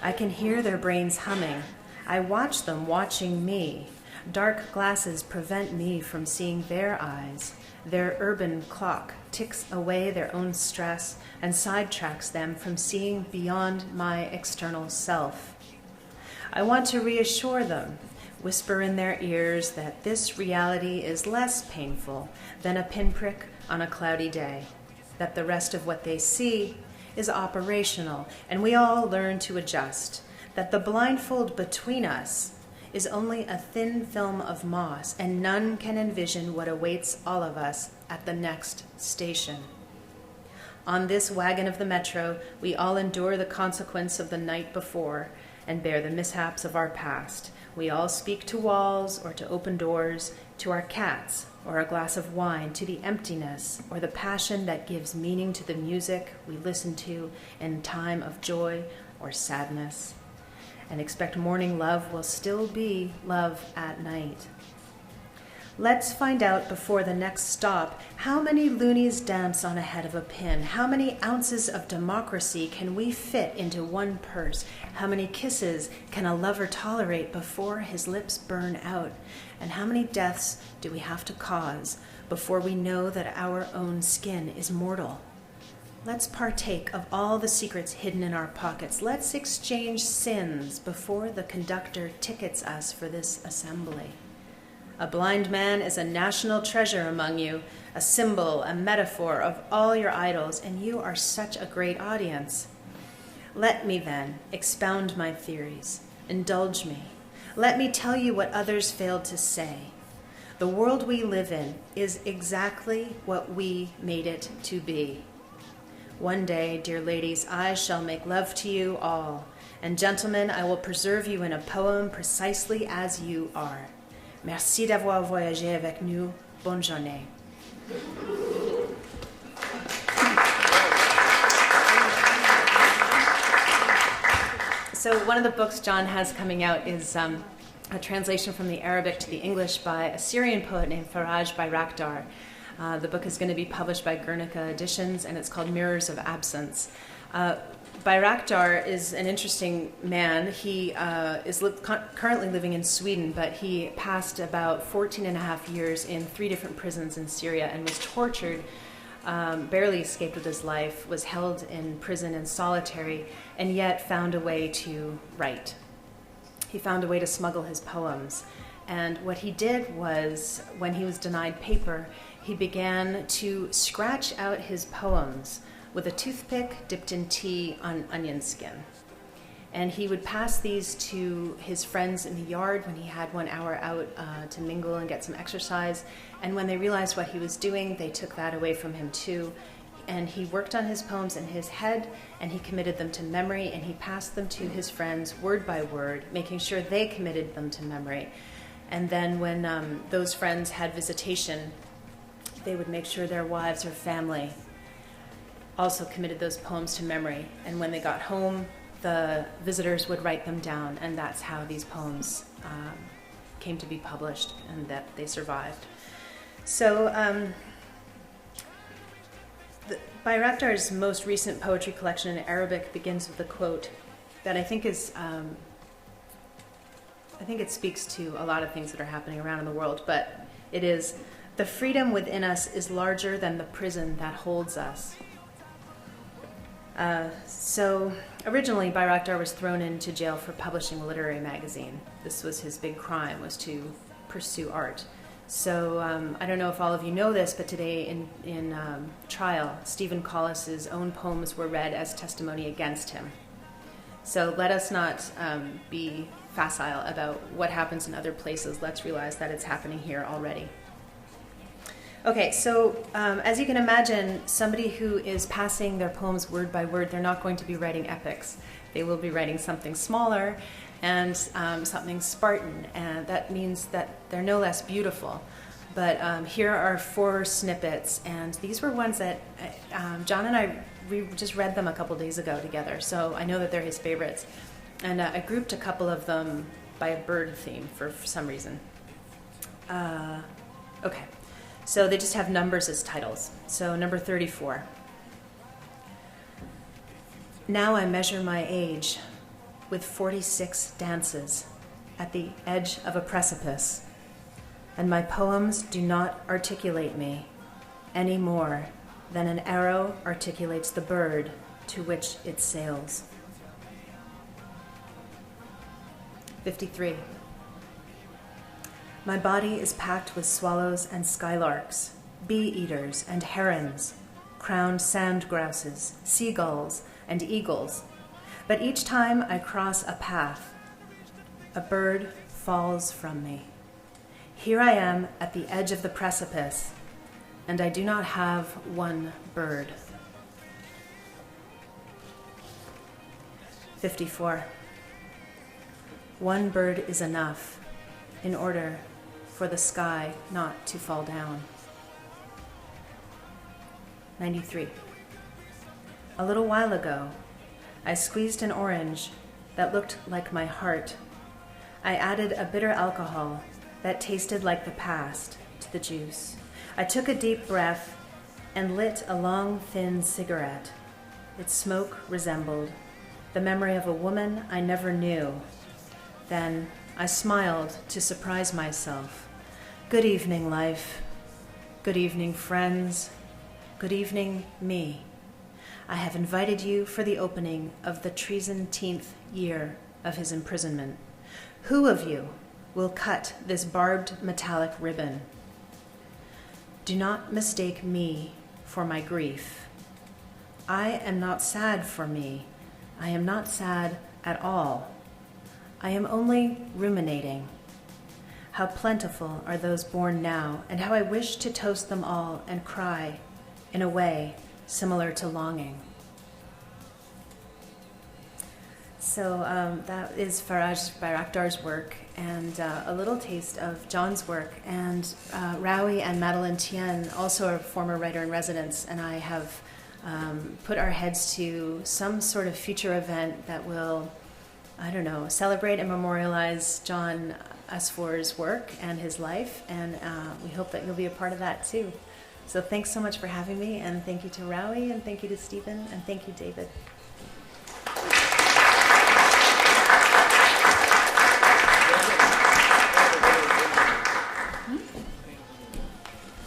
I can hear their brains humming. I watch them watching me. Dark glasses prevent me from seeing their eyes. Their urban clock ticks away their own stress and sidetracks them from seeing beyond my external self. I want to reassure them, whisper in their ears that this reality is less painful than a pinprick on a cloudy day, that the rest of what they see is operational, and we all learn to adjust, that the blindfold between us is only a thin film of moss, and none can envision what awaits all of us at the next station. On this wagon of the Metro, we all endure the consequence of the night before and bear the mishaps of our past. We all speak to walls or to open doors, to our cats or a glass of wine, to the emptiness or the passion that gives meaning to the music we listen to in time of joy or sadness, and expect morning love will still be love at night. Let's find out before the next stop how many loonies dance on a head of a pin. How many ounces of democracy can we fit into one purse? How many kisses can a lover tolerate before his lips burn out? And how many deaths do we have to cause before we know that our own skin is mortal? Let's partake of all the secrets hidden in our pockets. Let's exchange sins before the conductor tickets us for this assembly. A blind man is a national treasure among you, a symbol, a metaphor of all your idols, and you are such a great audience. Let me then expound my theories. Indulge me. Let me tell you what others failed to say. The world we live in is exactly what we made it to be. One day, dear ladies, I shall make love to you all, and gentlemen, I will preserve you in a poem precisely as you are. Merci d'avoir voyagé avec nous. Bonne journée. So one of the books John has coming out is a translation from the Arabic to the English by a Syrian poet named Faraj Bayraktar. The book is going to be published by Guernica Editions, and it's called Mirrors of Absence. Bayraktar is an interesting man. He is currently living in Sweden, but he passed about 14 and a half years in 3 different prisons in Syria and was tortured, barely escaped with his life, was held in prison and solitary, and yet found a way to write. He found a way to smuggle his poems. And what he did was, when he was denied paper, he began to scratch out his poems with a toothpick dipped in tea on onion skin. And he would pass these to his friends in the yard when he had 1 hour out to mingle and get some exercise. And when they realized what he was doing, they took that away from him too. And he worked on his poems in his head, and he committed them to memory, and he passed them to his friends word by word, making sure they committed them to memory. And then when those friends had visitation, they would make sure their wives or family also committed those poems to memory. And when they got home, the visitors would write them down, and that's how these poems came to be published and that they survived. So Bayraktar's most recent poetry collection in Arabic begins with a quote that I think is, I think it speaks to a lot of things that are happening around in the world, but it is, "The freedom within us is larger than the prison that holds us." So originally Bayraktar was thrown into jail for publishing a literary magazine. This was his big crime, was to pursue art. So I don't know if all of you know this, but today in trial, Stephen Collis's own poems were read as testimony against him. So let us not be facile about what happens in other places. Let's realize that it's happening here already. Okay, so as you can imagine, somebody who is passing their poems word by word, they're not going to be writing epics. They will be writing something smaller and something Spartan, and that means that they're no less beautiful. But here are 4 snippets, and these were ones that John and I just read them a couple days ago together, so I know that they're his favorites. And I grouped a couple of them by a bird theme for some reason. Okay, so they just have numbers as titles. So number 34. Now I measure my age with 46 dances at the edge of a precipice, and my poems do not articulate me any more than an arrow articulates the bird to which it sails. 53. My body is packed with swallows and skylarks, bee-eaters and herons, crowned sand grouses, seagulls, and eagles. But each time I cross a path, a bird falls from me. Here I am at the edge of the precipice, and I do not have one bird. 54. One bird is enough in order for the sky not to fall down. 93. A little while ago, I squeezed an orange that looked like my heart. I added a bitter alcohol that tasted like the past to the juice. I took a deep breath and lit a long, thin cigarette. Its smoke resembled the memory of a woman I never knew. Then I smiled to surprise myself. Good evening, life. Good evening, friends. Good evening, me. I have invited you for the opening of the 310th year of his imprisonment. Who of you will cut this barbed metallic ribbon? Do not mistake me for my grief. I am not sad for me. I am not sad at all. I am only ruminating. How plentiful are those born now, and how I wish to toast them all and cry in a way similar to longing. So that is Faraj Bayraktar's work, and a little taste of John's work. And Rawi and Madeleine Tien, also a former writer-in-residence, and I have put our heads to some sort of future event that will, I don't know, celebrate and memorialize John Asfour's work and his life, and we hope that you'll be a part of that too. So thanks so much for having me, and thank you to Rawi, and thank you to Stephen, and thank you, David.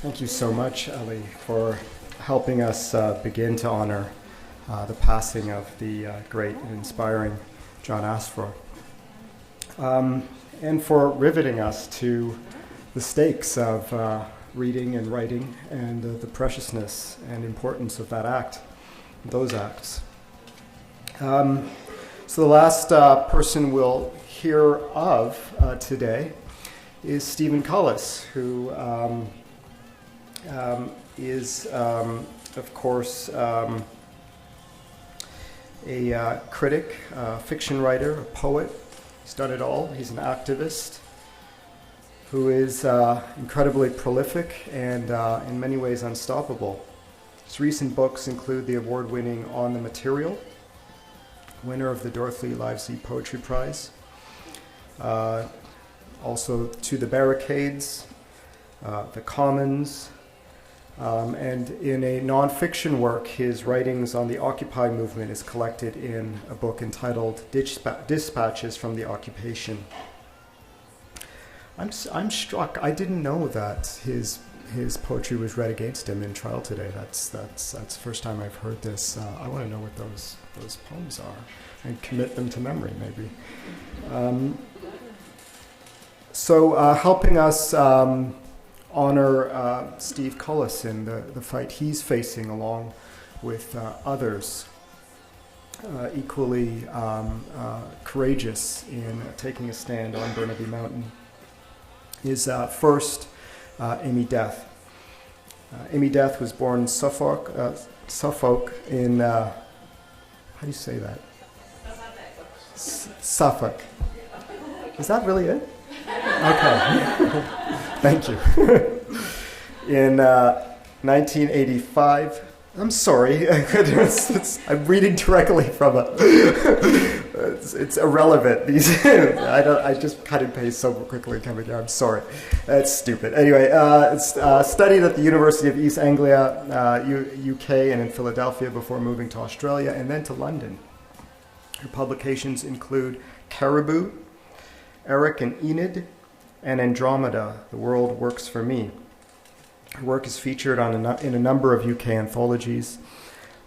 Thank you so much, Ellie, for helping us begin to honor the passing of the great and inspiring John Asfour, and for riveting us to the stakes of reading and writing and the preciousness and importance of that act, those acts. So the last person we'll hear of today is Stephen Collis, who is, of course, a critic, fiction writer, a poet. He's done it all. He's an activist who is incredibly prolific and in many ways unstoppable. His recent books include the award-winning On the Material, winner of the Dorothy Livesey Poetry Prize, also To the Barricades, The Commons, and in a non-fiction work, his writings on the Occupy movement is collected in a book entitled Dispatches from the Occupation. I'm struck. I didn't know that his poetry was read against him in trial today. That's the first time I've heard this. I want to know what those poems are and commit them to memory, maybe. So helping us honor Steve Collis in the fight he's facing along with others equally courageous in taking a stand on Burnaby Mountain is first Amy Death. Amy Death was born in Suffolk in, how do you say that? Suffolk. Is that really it? Okay. Thank you. In 1985, I'm sorry, I'm reading directly from it. It's irrelevant. I just cut and paste so quickly coming here. I'm sorry. That's stupid. Anyway, it's studied at the University of East Anglia, UK, and in Philadelphia before moving to Australia and then to London. Her publications include Caribou, Eric and Enid, and Andromeda, The World Works for Me. Her work is featured in a number of UK anthologies.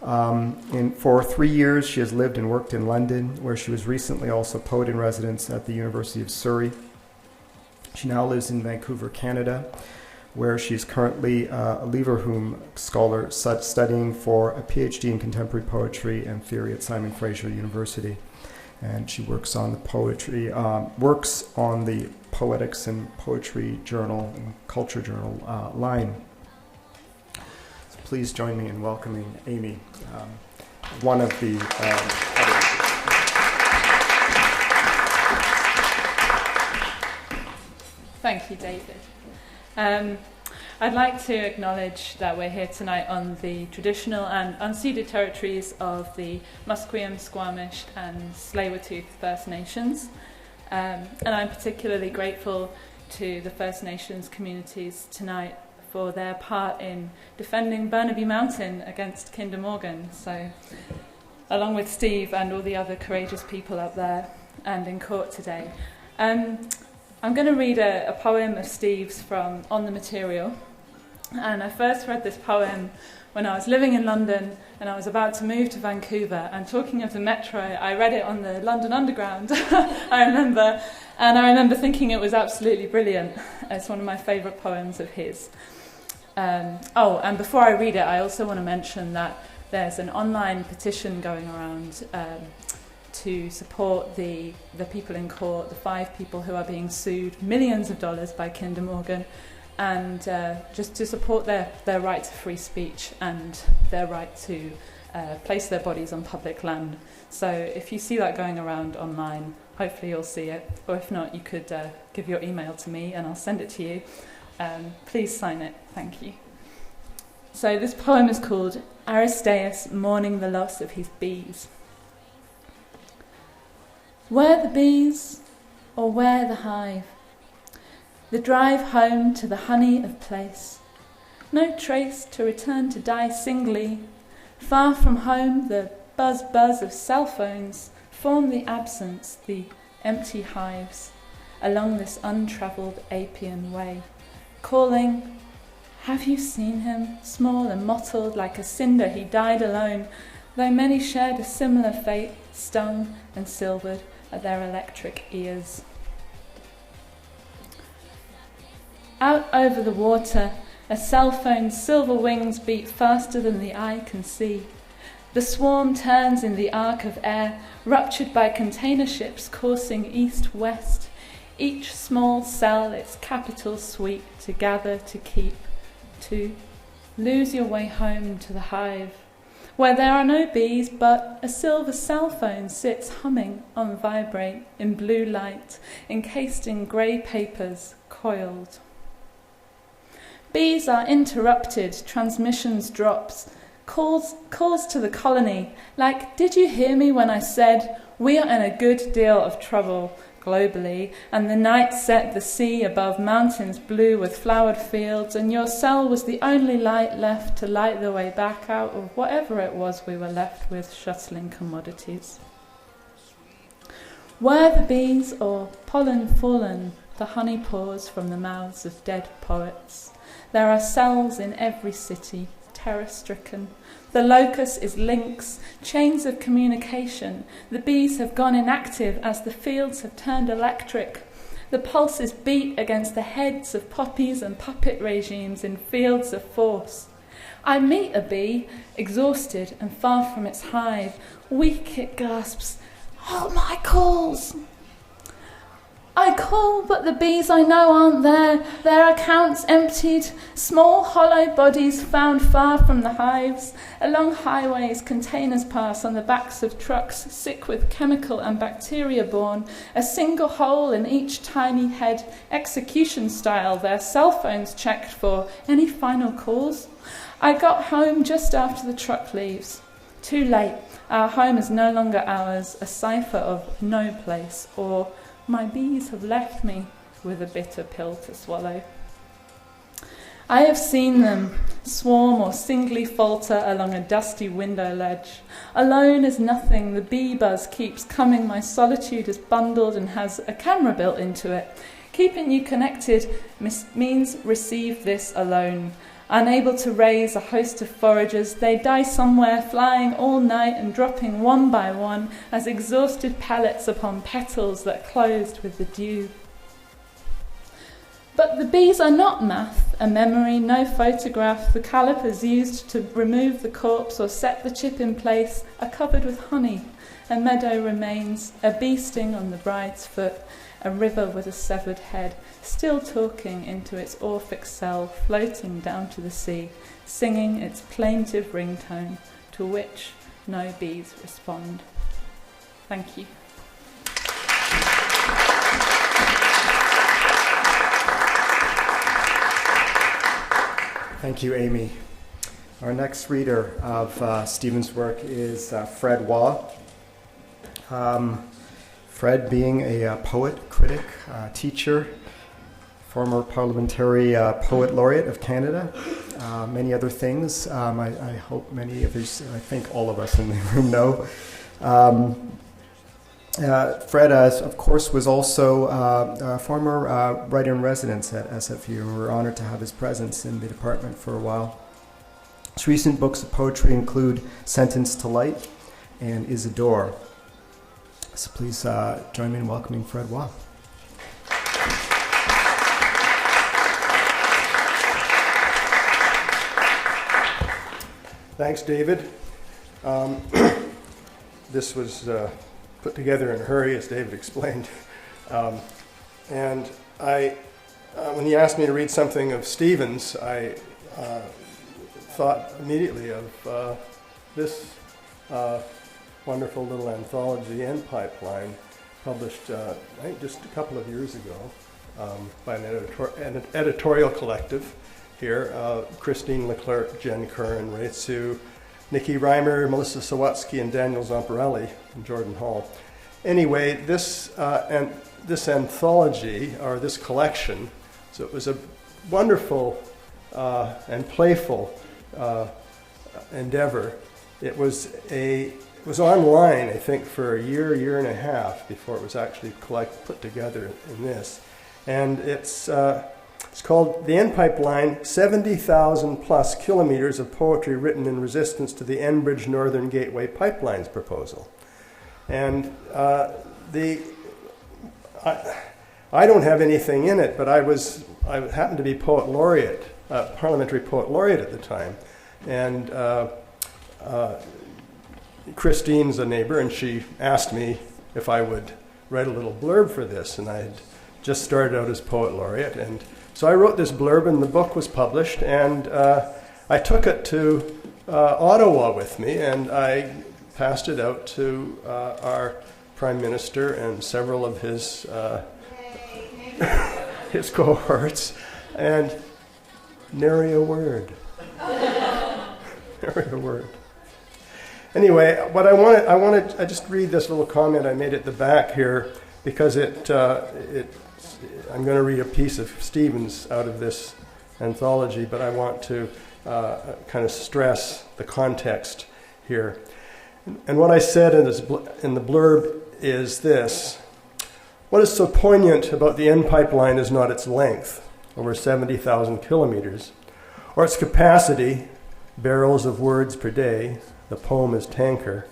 For 3 years, she has lived and worked in London, where she was recently also poet in residence at the University of Surrey. She now lives in Vancouver, Canada, where she is currently a Leverhulme scholar studying for a PhD in contemporary poetry and theory at Simon Fraser University. And she works on the Poetics and Poetry Journal and Culture Journal line. So please join me in welcoming Amy, one of the editors. Thank you, David. I'd like to acknowledge that we're here tonight on the traditional and unceded territories of the Musqueam, Squamish and Tsleil-Waututh First Nations. And I'm particularly grateful to the First Nations communities tonight for their part in defending Burnaby Mountain against Kinder Morgan. So, along with Steve and all the other courageous people up there and in court today. I'm going to read a poem of Steve's from On the Material. And I first read this poem when I was living in London and I was about to move to Vancouver. And talking of the metro, I read it on the London Underground, I remember. And I remember thinking it was absolutely brilliant. It's one of my favourite poems of his. And before I read it, I also want to mention that there's an online petition going around to support the people in court, the 5 people who are being sued millions of dollars by Kinder Morgan, and just to support their right to free speech and their right to place their bodies on public land. So if you see that going around online, hopefully you'll see it, or if not, you could give your email to me and I'll send it to you. Please sign it. Thank you. So this poem is called Aristeus Mourning the Loss of His Bees. Where the bees, or where the hive? The drive home to the honey of place. No trace to return to die singly. Far from home, the buzz of cell phones form the absence, the empty hives, along this untravelled Apian way. Calling, have you seen him? Small and mottled like a cinder, he died alone, though many shared a similar fate, stung and silvered at their electric ears. Out over the water, a cell phone's silver wings beat faster than the eye can see. The swarm turns in the arc of air, ruptured by container ships coursing east-west, each small cell its capital sweep to gather, to keep, to lose your way home to the hive, where there are no bees but a silver cell phone sits humming on vibrate in blue light, encased in grey papers, coiled. Bees are interrupted, transmissions drops, calls to the colony, like, did you hear me when I said we are in a good deal of trouble globally, and the night set the sea above mountains blue with flowered fields, and your cell was the only light left to light the way back out of whatever it was we were left with, shuttling commodities. Were the bees or pollen fallen, the honey pours from the mouths of dead poets. There are cells in every city, terror-stricken. The locus is links, chains of communication. The bees have gone inactive as the fields have turned electric. The pulses beat against the heads of poppies and puppet regimes in fields of force. I meet a bee, exhausted and far from its hive. Weak it gasps, "Hold my calls!" I call, but the bees I know aren't there. Their accounts emptied, small hollow bodies found far from the hives. Along highways, containers pass on the backs of trucks, sick with chemical and bacteria borne. A single hole in each tiny head, execution style, their cell phones checked for. Any final calls? I got home just after the truck leaves. Too late. Our home is no longer ours, a cipher of no place, or my bees have left me with a bitter pill to swallow. I have seen them swarm or singly falter along a dusty window ledge. Alone as nothing, the bee buzz keeps coming. My solitude is bundled and has a camera built into it. Keeping you connected means receive this alone. Unable to raise a host of foragers, they die somewhere, flying all night and dropping one by one as exhausted pellets upon petals that closed with the dew. But the bees are not math, a memory, no photograph. The calipers used to remove the corpse or set the chip in place are covered with honey. A meadow remains, a bee sting on the bride's foot, a river with a severed head, still talking into its Orphic cell, floating down to the sea, singing its plaintive ringtone, to which no bees respond. Thank you. Thank you, Amy. Our next reader of Stephen's work is Fred Waugh. Fred being a poet, critic, teacher, former parliamentary poet laureate of Canada, many other things. I hope many of you, I think all of us in the room know. Fred, of course, was also a former writer-in-residence at SFU, and we're honored to have his presence in the department for a while. His recent books of poetry include Sentenced to Light and Isidore. So please join me in welcoming Fred Waugh. Thanks, David. This was put together in a hurry, as David explained. And when he asked me to read something of Stephen's, I thought immediately of this wonderful little anthology, End Pipeline, published, I think, just a couple of years ago by an editorial collective here. Christine Leclerc, Jen Curran, Ray Sue, Nikki Reimer, Melissa Sawatsky, and Daniel Zamparelli and Jordan Hall. Anyway, this anthology, or this collection, so it was a wonderful and playful endeavor. It was online, I think, for a year and a half before it was actually put together in this. And it's called The End Pipeline, 70,000 plus kilometers of poetry written in resistance to the Enbridge Northern Gateway Pipelines proposal. And I don't have anything in it, but I happened to be poet laureate, parliamentary poet laureate at the time. And Christine's a neighbor, and she asked me if I would write a little blurb for this, and I had just started out as poet laureate, and so I wrote this blurb, and the book was published, and I took it to Ottawa with me, and I passed it out to our Prime Minister and several of his his cohorts, and nary a word. Nary a word. Anyway, what I just read this little comment I made at the back here, because I'm going to read a piece of Stephen's out of this anthology, but I want to kind of stress the context here. And what I said in the blurb is this: what is so poignant about the N pipeline is not its length, over 70,000 kilometers, or its capacity, barrels of words per day, the poem is tanker,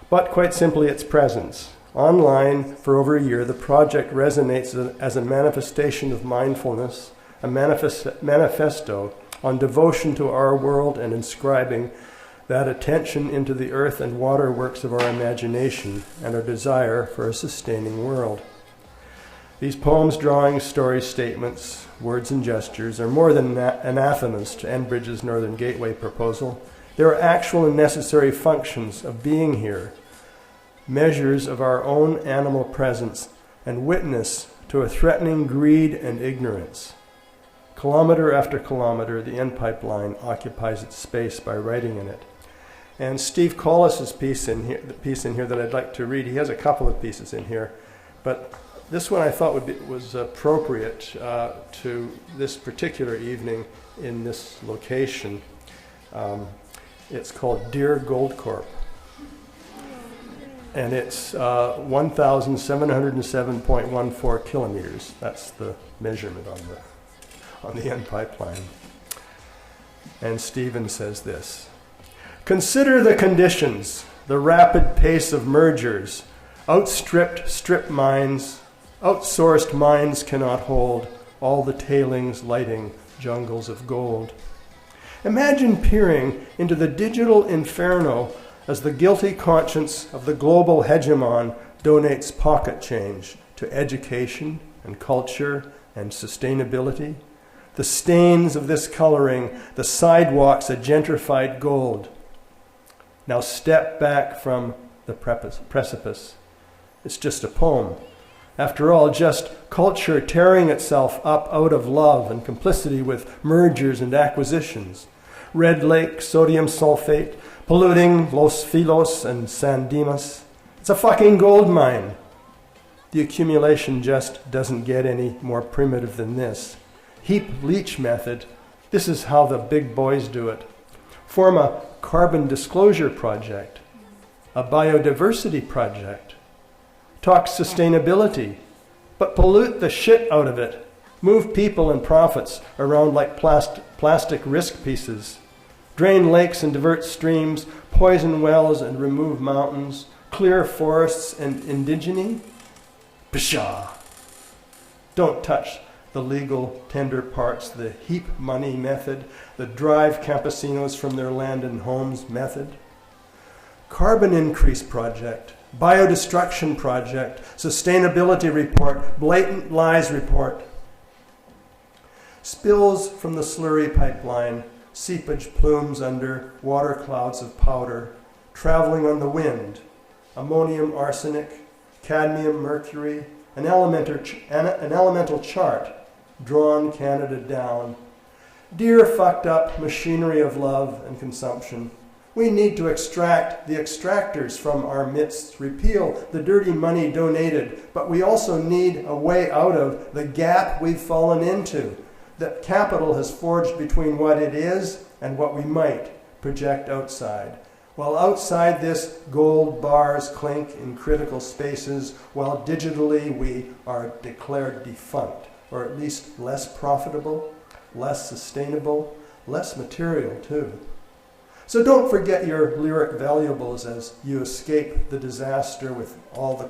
but quite simply its presence. Online for over a year, the project resonates as a manifestation of mindfulness, a manifesto on devotion to our world and inscribing that attention into the earth and water works of our imagination and our desire for a sustaining world. These poems, drawings, stories, statements, words, and gestures are more than anathemas to Enbridge's Northern Gateway proposal. They are actual and necessary functions of being here, measures of our own animal presence, and witness to a threatening greed and ignorance. Kilometer after kilometer, the N pipeline occupies its space by writing in it. And Steve Collis's piece in here, the piece in here that I'd like to read, he has a couple of pieces in here, but this one I thought was appropriate to this particular evening in this location. It's called Dear Goldcorp, and it's 1,707.14 kilometers. That's the measurement on the N pipeline. And Stephen says this: consider the conditions, the rapid pace of mergers, outstripped strip mines, outsourced mines cannot hold, all the tailings lighting jungles of gold. Imagine peering into the digital inferno as the guilty conscience of the global hegemon donates pocket change to education and culture and sustainability. The stains of this coloring, the sidewalks a gentrified gold. Now step back from the precipice. It's just a poem. After all, just culture tearing itself up out of love and complicity with mergers and acquisitions. Red Lake, sodium sulfate, polluting Los Filos and San Dimas. It's a fucking gold mine. The accumulation just doesn't get any more primitive than this. Heap leach method, this is how the big boys do it. Form a carbon disclosure project, a biodiversity project. Talk sustainability, but pollute the shit out of it. Move people and profits around like plastic risk pieces. Drain lakes and divert streams, poison wells and remove mountains, clear forests and indigeny. Pshaw! Don't touch the legal tender parts, the heap money method, the drive campesinos from their land and homes method. Carbon increase project, biodestruction project, sustainability report, blatant lies report. Spills from the slurry pipeline, seepage plumes under water clouds of powder, traveling on the wind, ammonium arsenic, cadmium mercury, an elemental chart, drawn Canada down. Dear fucked up machinery of love and consumption, we need to extract the extractors from our midst, repeal the dirty money donated, but we also need a way out of the gap we've fallen into, that capital has forged between what it is and what we might project outside. While outside this, gold bars clink in critical spaces, while digitally we are declared defunct, or at least less profitable, less sustainable, less material too. So don't forget your lyric valuables as you escape the disaster with all the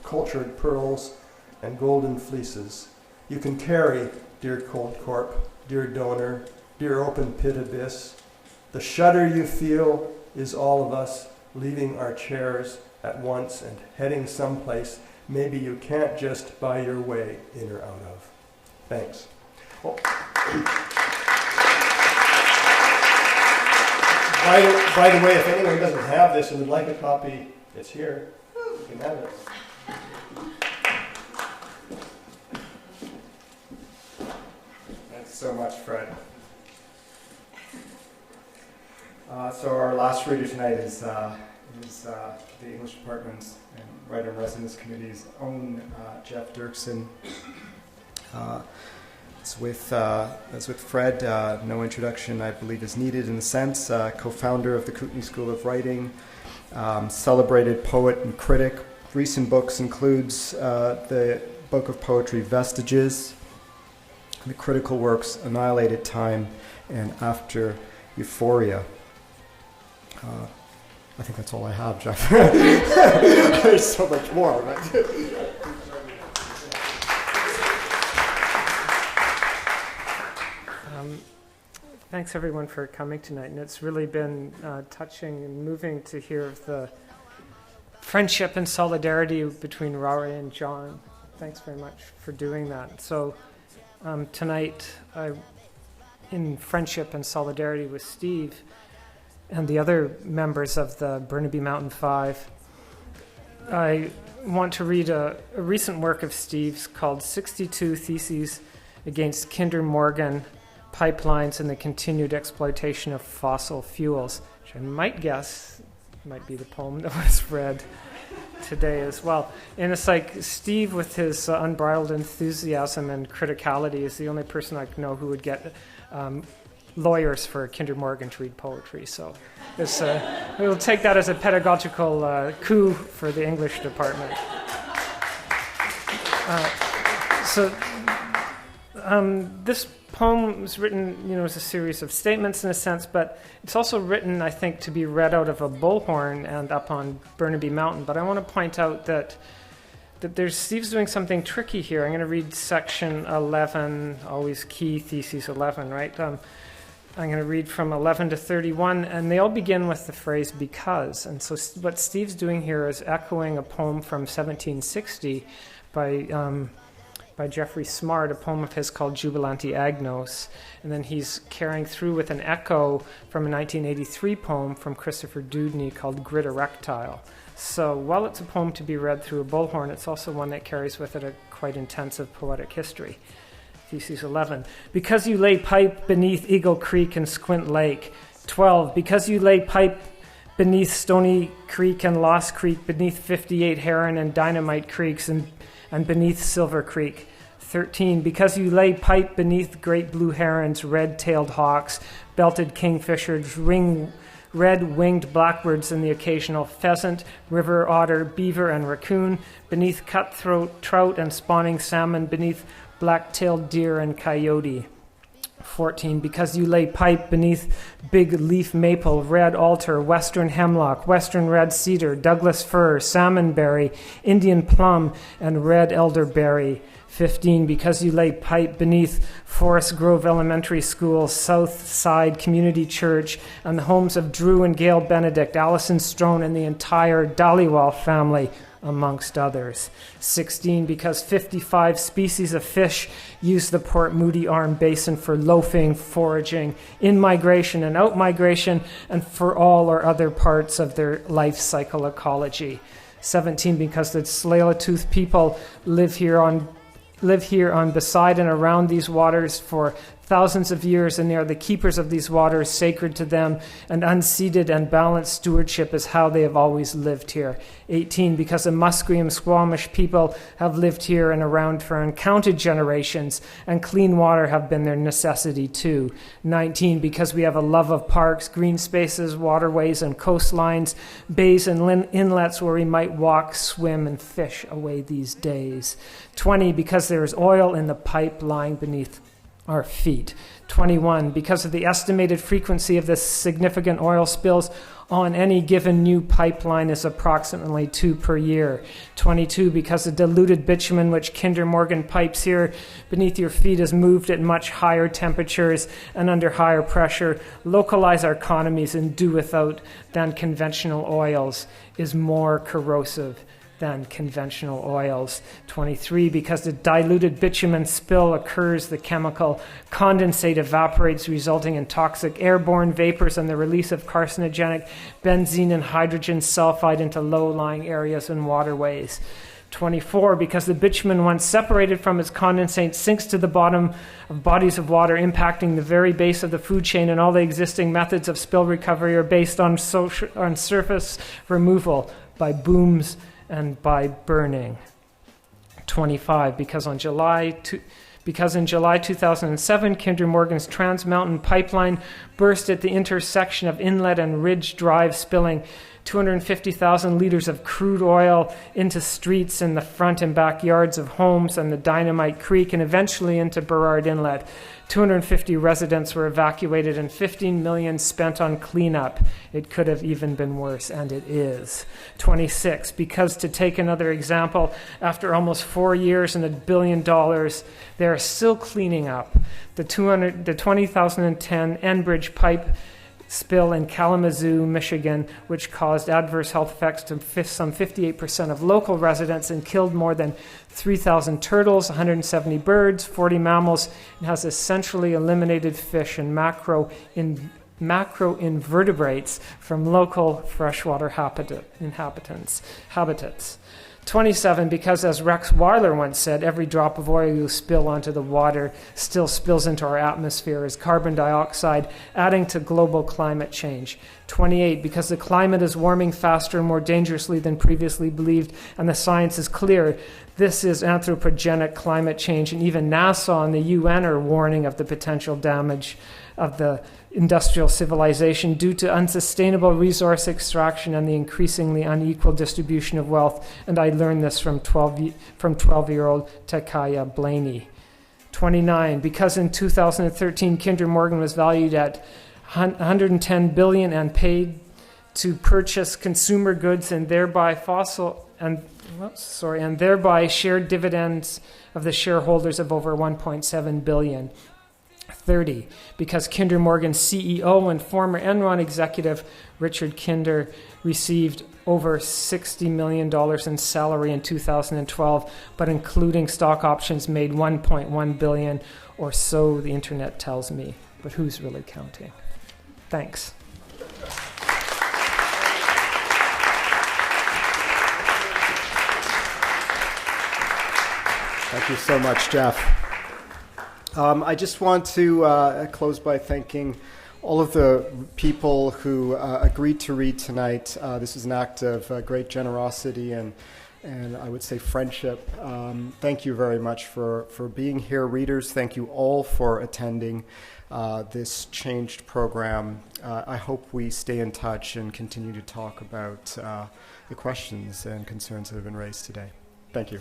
cultured pearls and golden fleeces. You can carry, dear Cold Corp, dear donor, dear open pit abyss. The shudder you feel is all of us, leaving our chairs at once and heading someplace maybe you can't just buy your way in or out of. Thanks. Oh. By the way, if anyone doesn't have this and would like a copy, it's here. You can have it. Thanks so much, Fred. So our last reader tonight is the English Department's and Writer-in-Residence Committee's own Jeff Dirksen. As with Fred, no introduction, I believe, is needed in a sense. Co-founder of the Kootenai School of Writing, celebrated poet and critic. Recent books includes the book of poetry Vestiges, the critical works Annihilated Time and After Euphoria. I think that's all I have, Jeff. There's so much more. Right? Thanks everyone for coming tonight, and it's really been touching and moving to hear of the friendship and solidarity between Rawi and John. Thanks very much for doing that. So tonight, in friendship and solidarity with Steve and the other members of the Burnaby Mountain Five, I want to read a recent work of Steve's called 62 Theses Against Kinder Morgan Pipelines and the Continued Exploitation of Fossil Fuels, which I might guess might be the poem that was read today as well. And it's like Steve, with his unbridled enthusiasm and criticality, is the only person I know who would get lawyers for Kinder Morgan to read poetry. So we'll take that as a pedagogical coup for the English department. This poem was written, as a series of statements in a sense, but it's also written, I think, to be read out of a bullhorn and up on Burnaby Mountain. But I want to point out that Steve's doing something tricky here. I'm going to read section 11, always key theses 11, right? I'm going to read from 11 to 31, and they all begin with the phrase because. And so what Steve's doing here is echoing a poem from 1760 by Geoffrey Smart, a poem of his called Jubilanti Agnos. And then he's carrying through with an echo from a 1983 poem from Christopher Dewdney called Grid Erectile. So while it's a poem to be read through a bullhorn, it's also one that carries with it a quite intensive poetic history. Theses 11. Because you lay pipe beneath Eagle Creek and Squint Lake. 12. Because you lay pipe beneath Stony Creek and Lost Creek, beneath 58 Heron and Dynamite Creeks, and beneath Silver Creek. 13. Because you lay pipe beneath great blue herons, red-tailed hawks, belted kingfishers, red-winged blackbirds, and the occasional pheasant, river otter, beaver, and raccoon, beneath cutthroat trout and spawning salmon, beneath black-tailed deer and coyote. 14. Because you lay pipe beneath big leaf maple, red alder, western hemlock, western red cedar, Douglas fir, salmonberry, Indian plum, and red elderberry. 15. Because you lay pipe beneath Forest Grove Elementary School, South Side Community Church, and the homes of Drew and Gail Benedict, Allison Strone, and the entire Dhaliwal family, amongst others. 16. Because 55 species of fish use the Port Moody Arm Basin for loafing, foraging, in-migration and out-migration, and for all or other parts of their life cycle ecology. 17. Because the Tsleil-Waututh people live here on beside and around these waters for thousands of years, and they are the keepers of these waters, sacred to them, and unceded and balanced stewardship is how they have always lived here. 18. Because the Musqueam Squamish people have lived here and around for uncounted generations, and clean water have been their necessity too. 19. Because we have a love of parks, green spaces, waterways, and coastlines, bays and inlets where we might walk, swim, and fish away these days. 20. Because there is oil in the pipe lying beneath our feet. 21, because of the estimated frequency of the significant oil spills on any given new pipeline is approximately 2 per year. 22, because the diluted bitumen which Kinder Morgan pipes here beneath your feet is moved at much higher temperatures and under higher pressure, localize our economies and do without than conventional oils, is more corrosive than conventional oils. 23, because the diluted bitumen spill occurs, the chemical condensate evaporates, resulting in toxic airborne vapors and the release of carcinogenic benzene and hydrogen sulfide into low-lying areas and waterways. 24, because the bitumen, once separated from its condensate, sinks to the bottom of bodies of water, impacting the very base of the food chain, and all the existing methods of spill recovery are based on surface removal by booms and by burning. 25, because in July 2007, Kinder Morgan's Trans Mountain Pipeline burst at the intersection of Inlet and Ridge Drive, spilling 250,000 liters of crude oil into streets in the front and backyards of homes and the Dynamite Creek, and eventually into Burrard Inlet. 250 residents were evacuated and $15 million spent on cleanup. It could have even been worse, and it is. 26, because, to take another example, after almost 4 years and $1 billion, they are still cleaning up the 2010 Enbridge pipe spill in Kalamazoo, Michigan, which caused adverse health effects to some 58% of local residents and killed more than 3,000 turtles, 170 birds, 40 mammals, and has essentially eliminated fish and macro invertebrates from local freshwater habitats. 27, because, as Rex Weiler once said, every drop of oil you spill onto the water still spills into our atmosphere as carbon dioxide, adding to global climate change. 28, because the climate is warming faster and more dangerously than previously believed, and the science is clear. This is anthropogenic climate change, and even NASA and the UN are warning of the potential damage of the industrial civilization due to unsustainable resource extraction and the increasingly unequal distribution of wealth. And I learned this from 12-year-old Takaya Blaney. 29, because in 2013 Kinder Morgan was valued at $110 billion and paid to purchase consumer goods and thereby thereby shared dividends of the shareholders of over $1.7 billion. 30, because Kinder Morgan's CEO and former Enron executive Richard Kinder received over $60 million in salary in 2012, but including stock options made $1.1 billion, or so the internet tells me. But who's really counting? Thanks. Thank you so much, Jeff. I just want to close by thanking all of the people who agreed to read tonight. This is an act of great generosity and I would say friendship. Thank you very much for being here. Readers, thank you all for attending this changed program. I hope we stay in touch and continue to talk about the questions and concerns that have been raised today. Thank you.